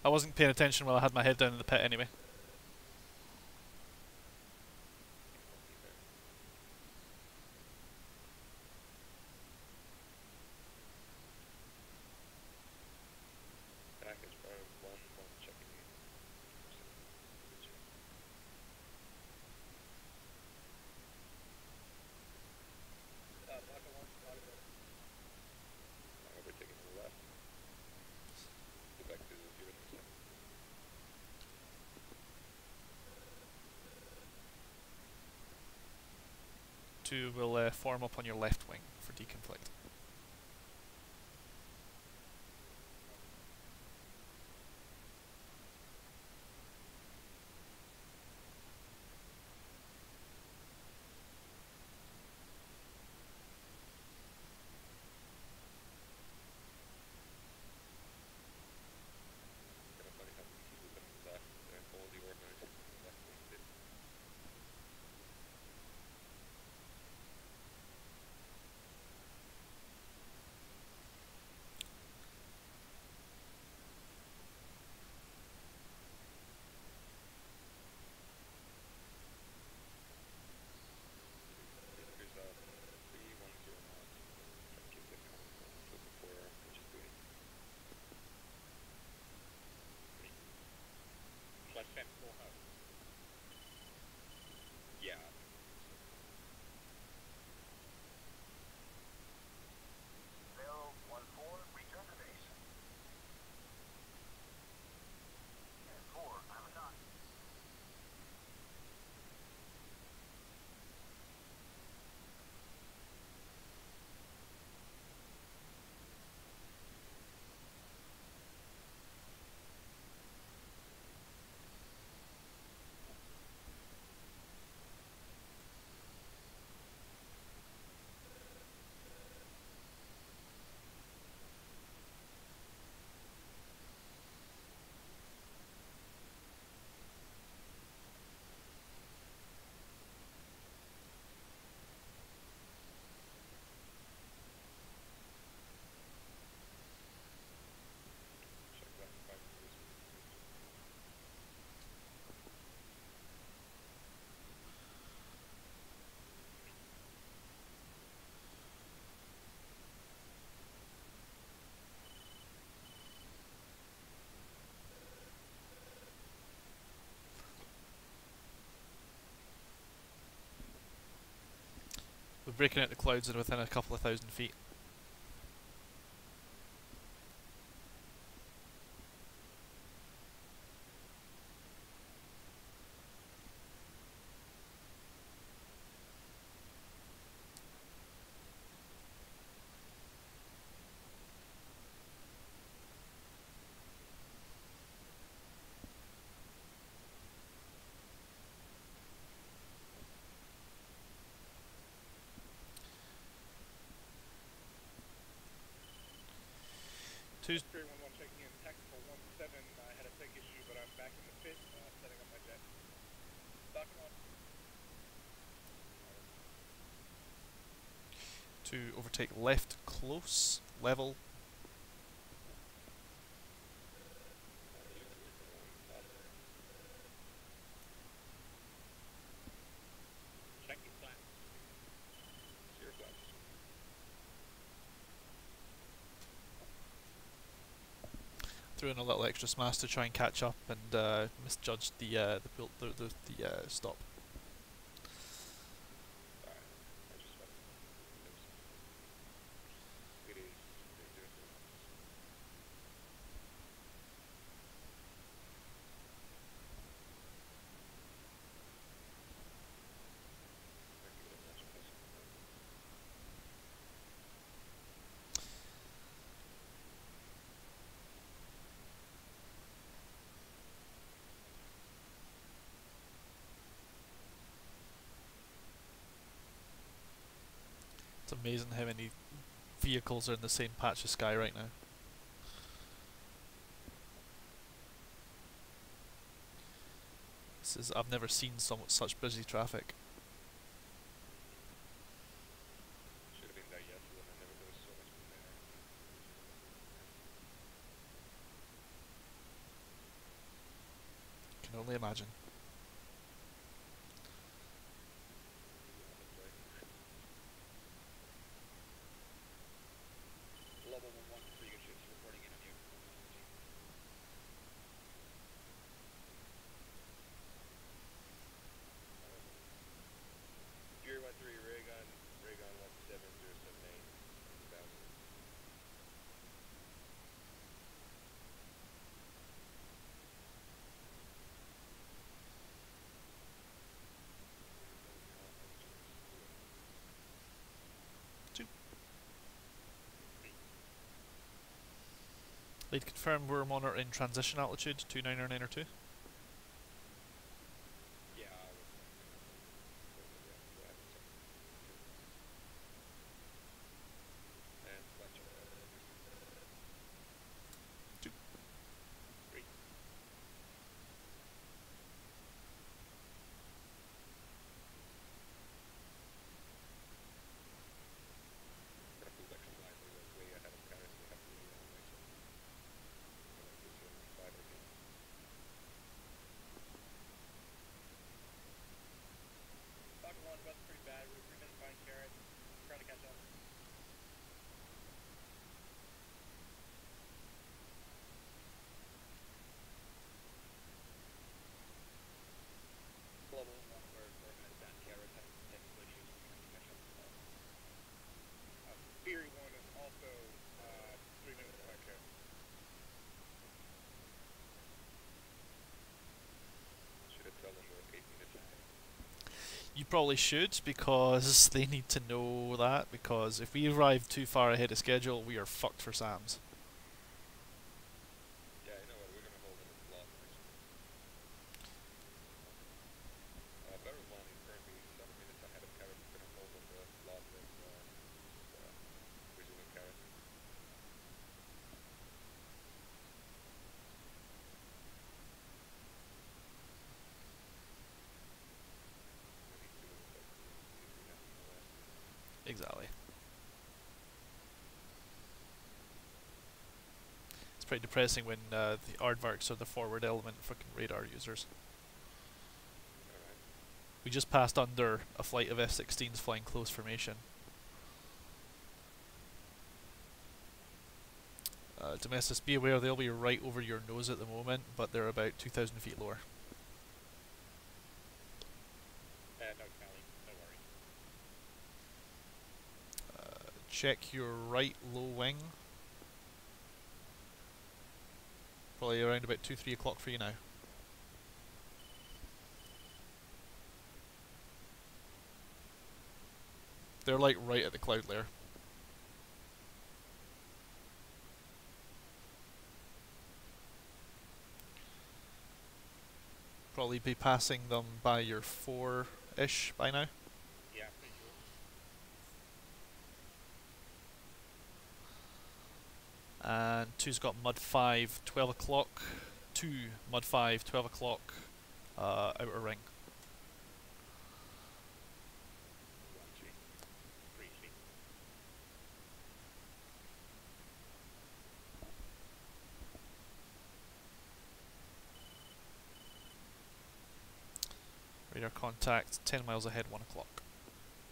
Speaker 1: I wasn't paying attention while I had my head down in the pit anyway.
Speaker 2: Package bar 1, 1 checking in. Overtaking to the left. Go back to 0 percent.
Speaker 1: 2 will form up on your left wing for deconflict.
Speaker 2: Kind of funny how we keep looking on the left. All the ordinary on the left wing did. Here's 310 knots. Try to keep them coming from looking for what she's doing. 3. Left hand full house. Yeah.
Speaker 4: Zero 14, return to base. And 4, I'm a dot.
Speaker 2: Check that 5 meters.
Speaker 1: We're breaking out the clouds and within a couple of thousand feet. Two's
Speaker 2: 311 checking in. Tactical 17. I had a tech issue, but I'm back in the pit, setting up my jet. Docking off.
Speaker 1: to overtake left close, level. Threw in a little extra smash to try and catch up, and misjudged the stop.
Speaker 2: Alright, I just felt it is dangerous enough. I give it a much better.
Speaker 1: It's amazing how many vehicles are in the same patch of sky right now. I've never seen such busy traffic.
Speaker 2: Should have been there yesterday, and there was so much more there.
Speaker 1: Can only imagine.
Speaker 2: Global 113, your ships reporting in on you. Fury 13, Raygun 17078. 1000.
Speaker 1: Lead confirmed we're monitoring transition altitude 2909 or 2.
Speaker 2: Yeah, I was and Fletcher.
Speaker 1: 2.
Speaker 2: 3. Gonna pull back some line, we were way ahead of Paris, we have to be on way, so this is 5 again. Falcon 1, weather's pretty bad, we're 3 minutes behind Carrot, trying to catch up. Global 1, we're 4 minutes down Carrot, having some technical issues, we're trying to catch up as well. Fury 1 is also 3 minutes behind Carrot. Should have told them we're 8 minutes ahead.
Speaker 1: You probably should, because they need to know that, because if we arrive too far ahead of schedule, we are fucked for SAMs.
Speaker 2: Yeah, you know what, we're gonna hold them as lost actually. Barrel 1 is currently 7 minutes ahead of Carrot, we're gonna hold them as lost as resuming Carrot. We need to, but if we have no less.
Speaker 1: Exactly. It's pretty depressing when the aardvarks are the forward element fucking radar users.
Speaker 2: Alright.
Speaker 1: We just passed under a flight of F-16s flying close formation. Domestic, be aware they'll be right over your nose at the moment, but they're about 2,000 feet lower.
Speaker 2: No Cali, no worries.
Speaker 1: Check your right low wing. Probably around about 2-3 o'clock for you now. They're like right at the cloud layer. Probably be passing them by your 4-ish by now.
Speaker 2: Yeah, pretty cool.
Speaker 1: And 2's got Mud 5, 12 o'clock. 2, Mud 5, 12 o'clock, outer ring.
Speaker 2: 1 sheet. 3 sheet.
Speaker 1: Radar contact 10 miles ahead, 1 o'clock.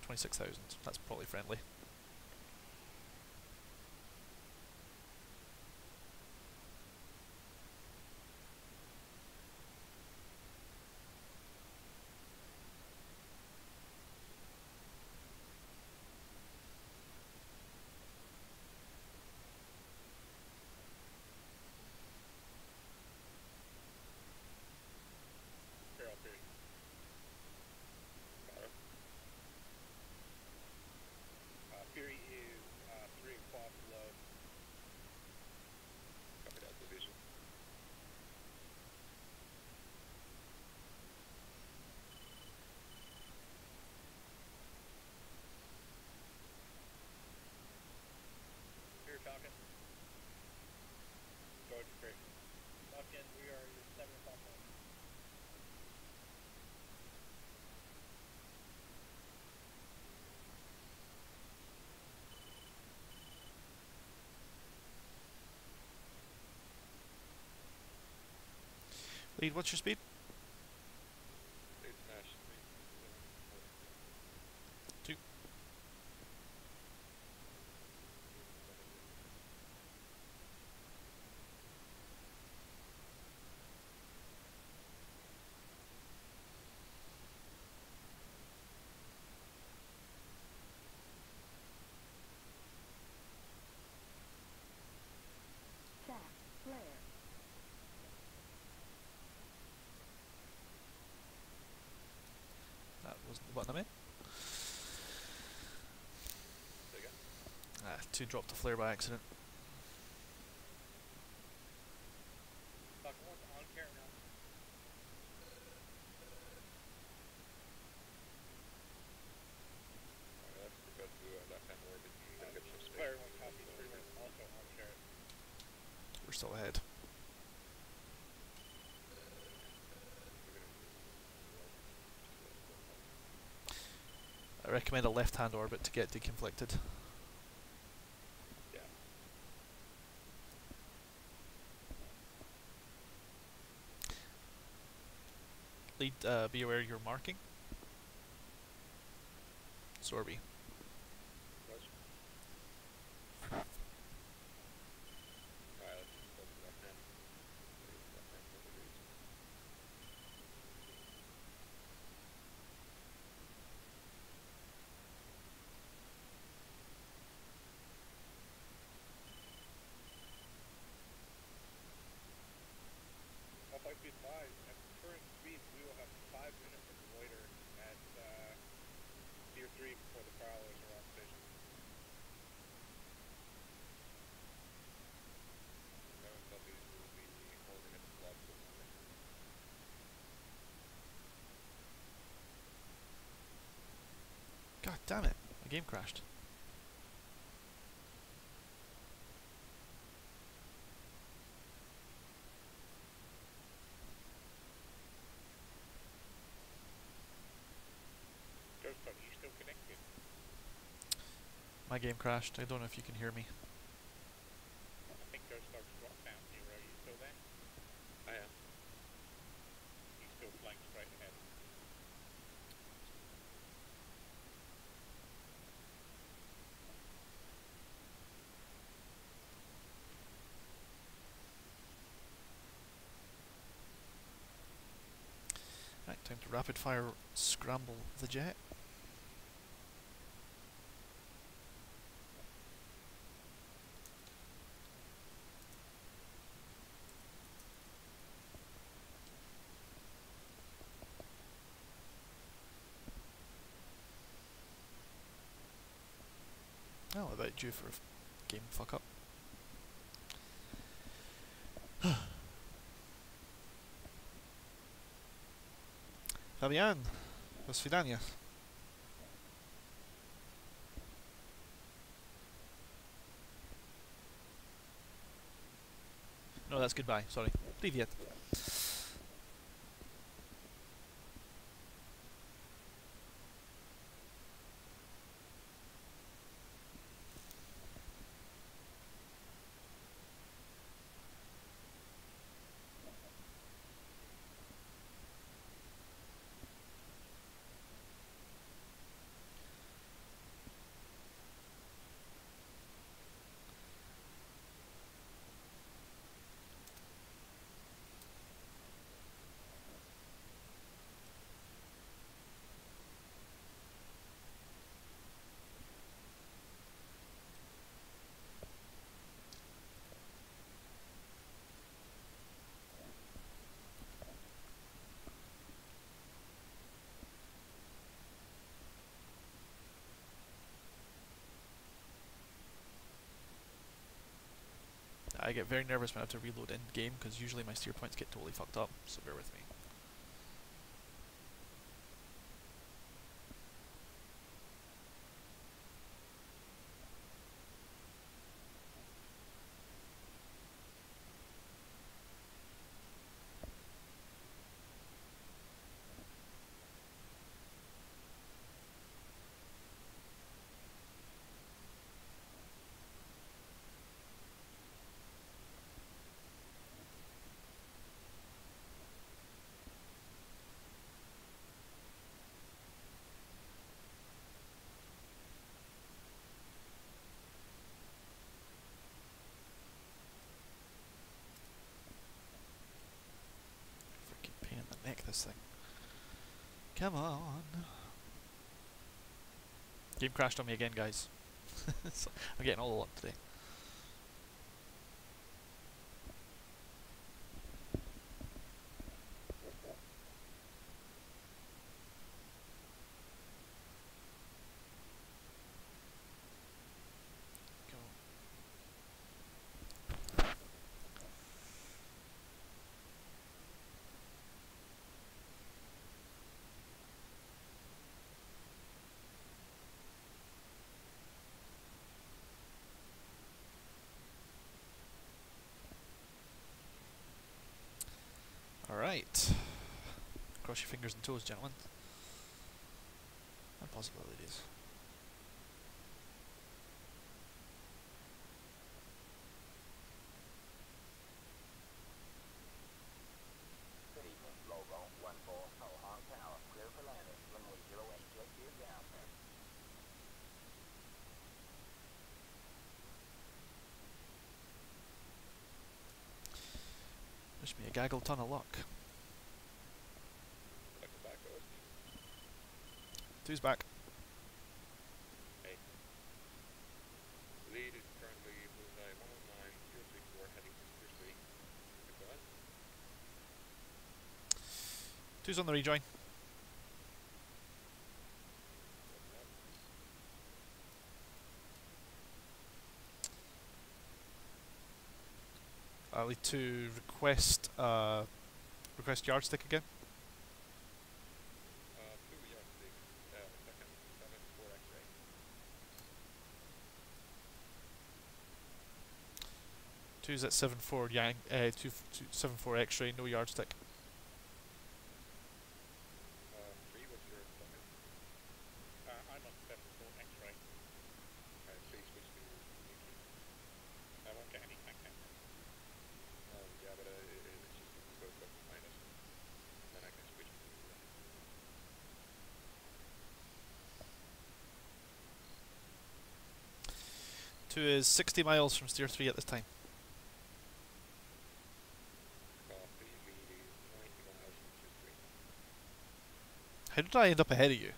Speaker 1: 26,000. That's probably friendly. Lead, what's your speed?
Speaker 2: They smashed me.
Speaker 1: 2.
Speaker 5: Jack, flare.
Speaker 1: That wasn't the button I meant.
Speaker 2: Say again?
Speaker 1: 2 dropped a flare by accident.
Speaker 2: Fuck, one's on carrot now. Alright, that's the best do left-hand orbit. You can get some space. Player 1 copy, 3 minutes also on carrot.
Speaker 1: We're still ahead. I recommend a left-hand orbit to get deconflicted.
Speaker 2: Yeah.
Speaker 1: Lead, be aware you're marking. Sorby.
Speaker 2: Roger. Alright, let's just go to left-hand. Left-hand for the reason. All 5 feet 5. At current speed, we will have 5 minutes of loiter at Tier 3 before the prowlers are off station. 7Ws will be holding at the block for the moment.
Speaker 1: God damn it, my game crashed.
Speaker 2: Ghost Dog, are you still connected?
Speaker 1: My game crashed. I don't know if you can hear me.
Speaker 2: I think Ghost Dog's dropped down here. Are you still there? I am. He's still flying straight ahead.
Speaker 1: Right, time to rapid fire scramble the jet. Oh, about due for a game fuck up. Fabian, do svidania. No, that's goodbye, sorry. Привет. I get very nervous when I have to reload in game because usually my steer points get totally fucked up, so bear with me. this thing. Come on. Game crashed on me again, guys. So I'm getting all the luck today. Go. Alright. Cross your fingers and toes, gentlemen. And possibilities.
Speaker 4: Good evening, Logo 1-4, Mohawk Tower, clear for landing, runway 08, just gear down, sir.
Speaker 1: Wish me a gaggle ton of luck.
Speaker 2: Like the back of
Speaker 1: Two's back.
Speaker 2: Hey. Lead is currently bullseye 119034 heading to Spear 3. Go ahead.
Speaker 1: Two's on the rejoin. I'll need to request yardstick again.
Speaker 2: 2 yardstick, second 7-4 X-ray.
Speaker 1: Two's at 7-4 Yang 7-4 X-ray, no yardstick.
Speaker 2: 3, what's your second? I'm on 7-4 X-ray. Please switch to Yankee. I won't get any tech count. Yeah, but it's just go plus minus. Then I can switch to
Speaker 1: Two is 60 miles from Steer 3 at this time.
Speaker 2: copy. Lead is 90 miles from Spear 3.
Speaker 1: How did I end up ahead of you?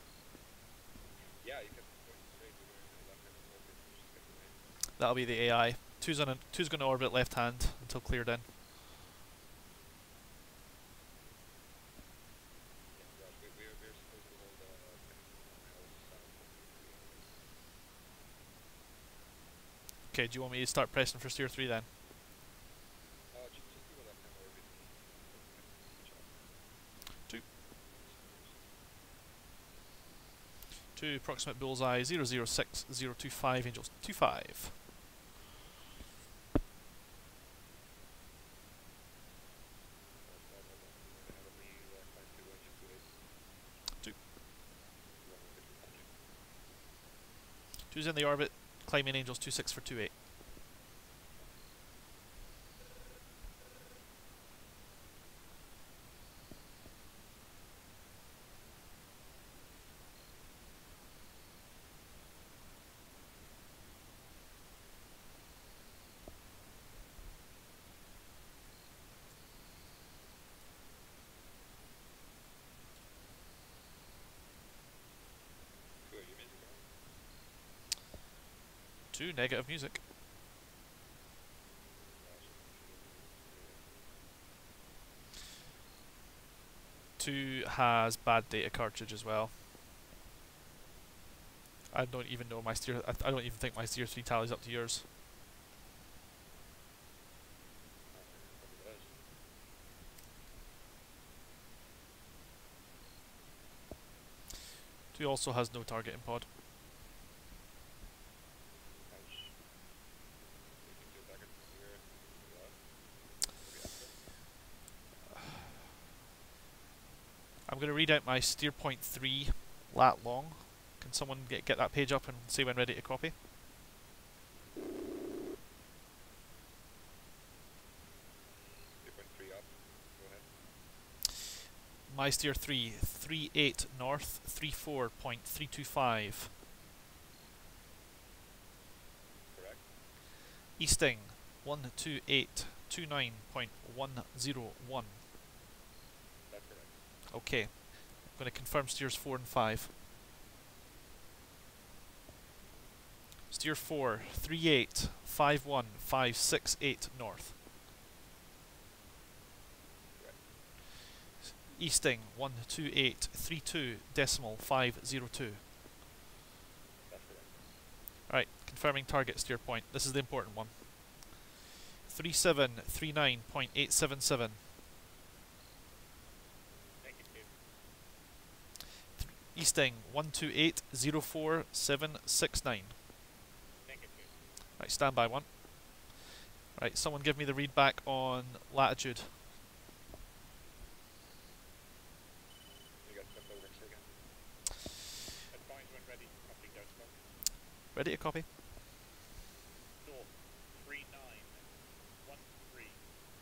Speaker 2: Yeah, you can point straight to the left hand orbit, which is 50 miles.
Speaker 1: That'll be the AI. Two's going to orbit left hand until cleared in.
Speaker 2: Yeah, Josh, we're supposed to hold 10 miles south of the
Speaker 1: Okay, do you want me to start pressing for Steer 3 then?
Speaker 2: just do a left hand orbit. Switch off.
Speaker 1: Two. Two, approximate bullseye 006025, Angels 25. Two. Two's in the orbit, climbing Angels 26 for 28. Two, negative music. Two has bad data cartridge as well. I don't even know my steer. I don't even think my Steer 3 tallies up to yours. Two also has no targeting pod. I'm going to read out my steer point 3 lat long. Can someone get that page up and say when ready to copy? My steer 3, 38 north, 34.325.
Speaker 2: Correct.
Speaker 1: Easting, 12829.101.
Speaker 2: That's correct.
Speaker 1: Okay, I'm going to confirm steers 4 and 5. Steer 4, 38, 51, 568 north. Easting 12832 decimal 502.
Speaker 2: That's correct.
Speaker 1: Right, confirming target steer point. This is the important one. 3739.877.
Speaker 2: Negative.
Speaker 1: Easting 12804.769.
Speaker 2: Negative.
Speaker 1: Right, stand by one. Right, someone give me the read back on latitude.
Speaker 2: You got the buildings again. Advise when ready. Copy, go smoke.
Speaker 1: Ready to copy?
Speaker 2: North 3913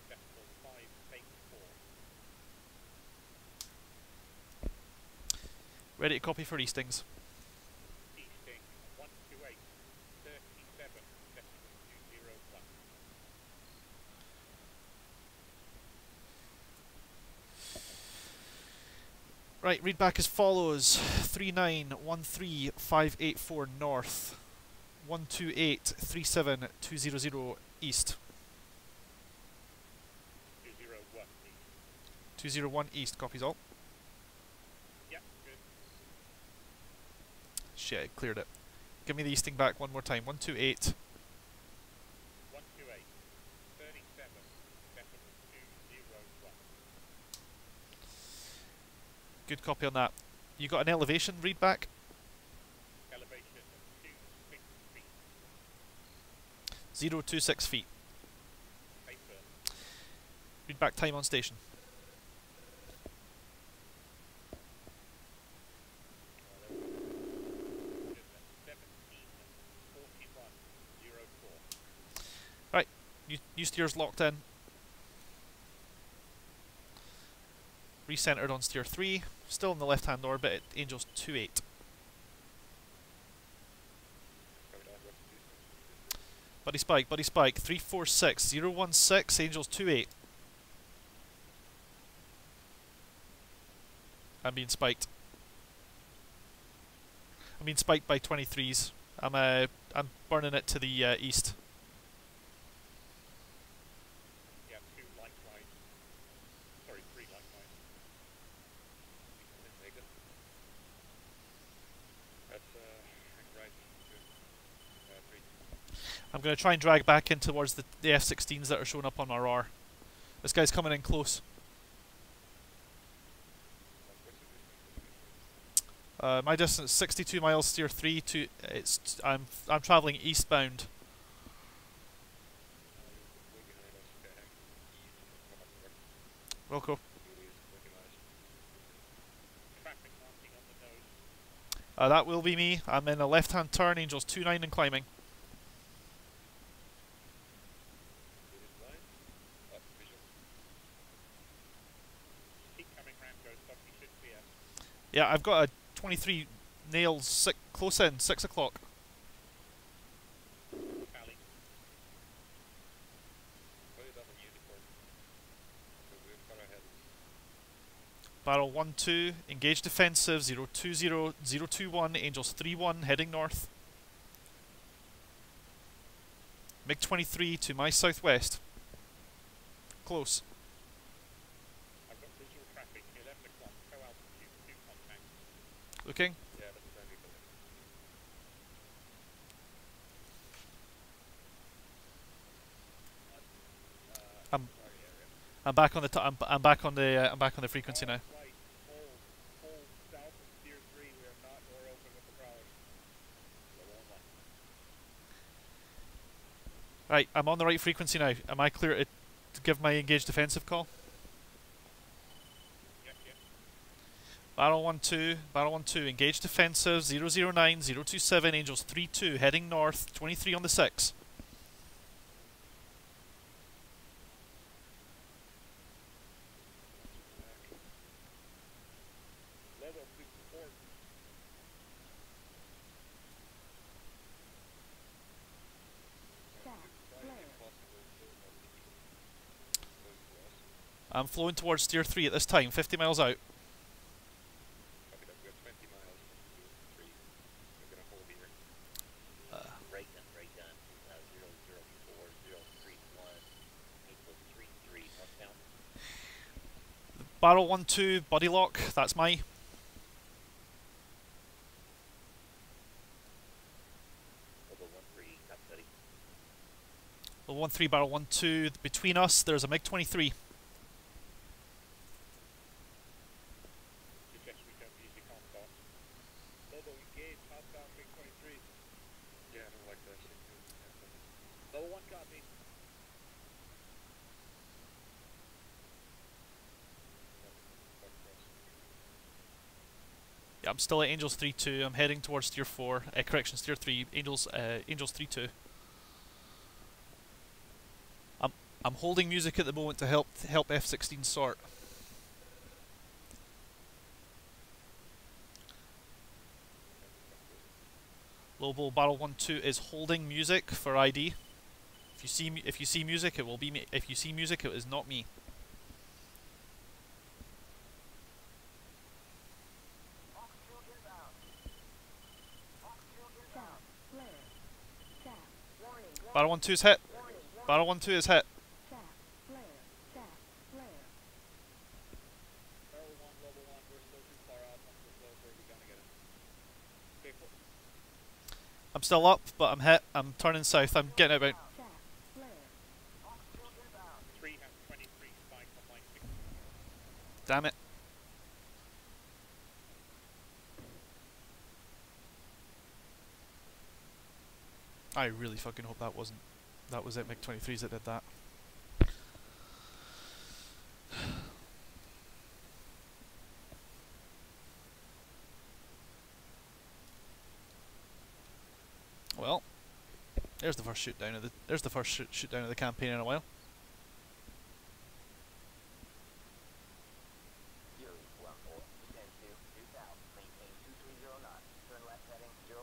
Speaker 2: decimal 584.
Speaker 1: Ready to copy for Eastings.
Speaker 2: Easting 128 37 decimal 201.
Speaker 1: Right, read back as follows. 3913584 north. 12837.200 east.
Speaker 2: 201 east.
Speaker 1: 201 east, copies all.
Speaker 2: Yep, good.
Speaker 1: Shit, I cleared it. Give me the easting back one more time. 128.
Speaker 2: 128 37 decimal 201.
Speaker 1: Good copy on that. You got an elevation read back?
Speaker 2: Elevation 26 feet.
Speaker 1: 026 feet.
Speaker 2: Paper.
Speaker 1: Read back time on station.
Speaker 2: 174104.
Speaker 1: Right, new steer's locked in. Recentered on steer 3. Still in the left hand orbit at Angels 28. Buddy Spike, 346016, Angels 28. I'm being spiked. I'm being spiked by 23s. I'm burning it to the east.
Speaker 2: Yeah, 2 likewise. Sorry, 3 likewise. That's right. Good. 3.
Speaker 1: I'm going to try and drag back in towards the F-16s that are showing up on our R. This guy's coming in close. My distance 62 miles, steer 3 to I'm traveling eastbound. Wilco.
Speaker 2: Traffic marking on the nose.
Speaker 1: That will be me. I'm in a left-hand turn, Angels 29 and climbing.
Speaker 2: Keep coming round, go stop. You should see us.
Speaker 1: Yeah, I've got a 23 nails close in, 6 o'clock.
Speaker 2: Tally.
Speaker 1: Barrel 1-2, engage defensive, 020-021, Angels 3-1, heading north. MiG-23 to my southwest. Close.
Speaker 2: I've got visual traffic, 11 o'clock, co-altitude, 2 contacts.
Speaker 1: Looking.
Speaker 2: Yeah, that's very good.
Speaker 1: I'm back on the I'm back on the I'm back on the frequency now.
Speaker 2: Flight, hold south of Steer 3, we are not door open with the crawlers. Level 1.
Speaker 1: Right, I'm on the right frequency now. Am I clear to give my engage defensive call?
Speaker 2: Yes, yes.
Speaker 1: Barrel 1-2, engage defensive, 009-027, Angels 3-2, heading north, 23 on the 6.
Speaker 2: Level, please support.
Speaker 5: Staff, flare.
Speaker 1: I'm flowing towards steer 3 at this time, 50 miles out. Barrel 1-2, body lock, that's my.
Speaker 3: Level 1-3, not steady.
Speaker 1: Level 1-3, barrel 1-2. Between us, there's a MiG-23.
Speaker 2: Suggest we don't use the combat. Lobo, engage, outbound MiG-23. Yeah, I don't like that shit. Level 1 copy.
Speaker 1: Yeah, I'm still at Angels 3-2. I'm heading towards Tier 4. Correction, Tier 3. Angels 3-2. I'm holding music at the moment to help F-16 sort. Lobo Barrel 1-2 is holding music for ID. If you see music, it will be me. If you see music, it is not me. Barrel 1-2 is hit. Barrel 1-2 is hit.
Speaker 2: Barrel 1, Lobo 1, we're still too far out. Once we're closer, we're gonna get it. Stay put.
Speaker 1: I'm still up, but I'm hit. I'm turning south. I'm getting out.
Speaker 2: 3 and 23 spike on line 6.
Speaker 1: Damn it. I really fucking hope that wasn't. That was it, MiG-23s that did that. Well, there's the first shoot down of the campaign in a while.
Speaker 4: Fury 1-4, descend to 2000, maintain 230 knots, turn left heading 080.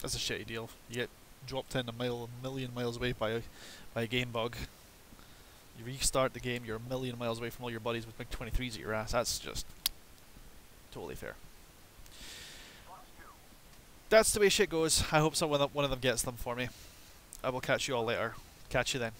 Speaker 1: That's a shitty deal. You get dropped in a million miles away by a game bug. You restart the game, you're a million miles away from all your buddies with MiG-23s at your ass. That's just totally fair. That's the way shit goes. I hope one of them gets them for me. I will catch you all later. Catch you then.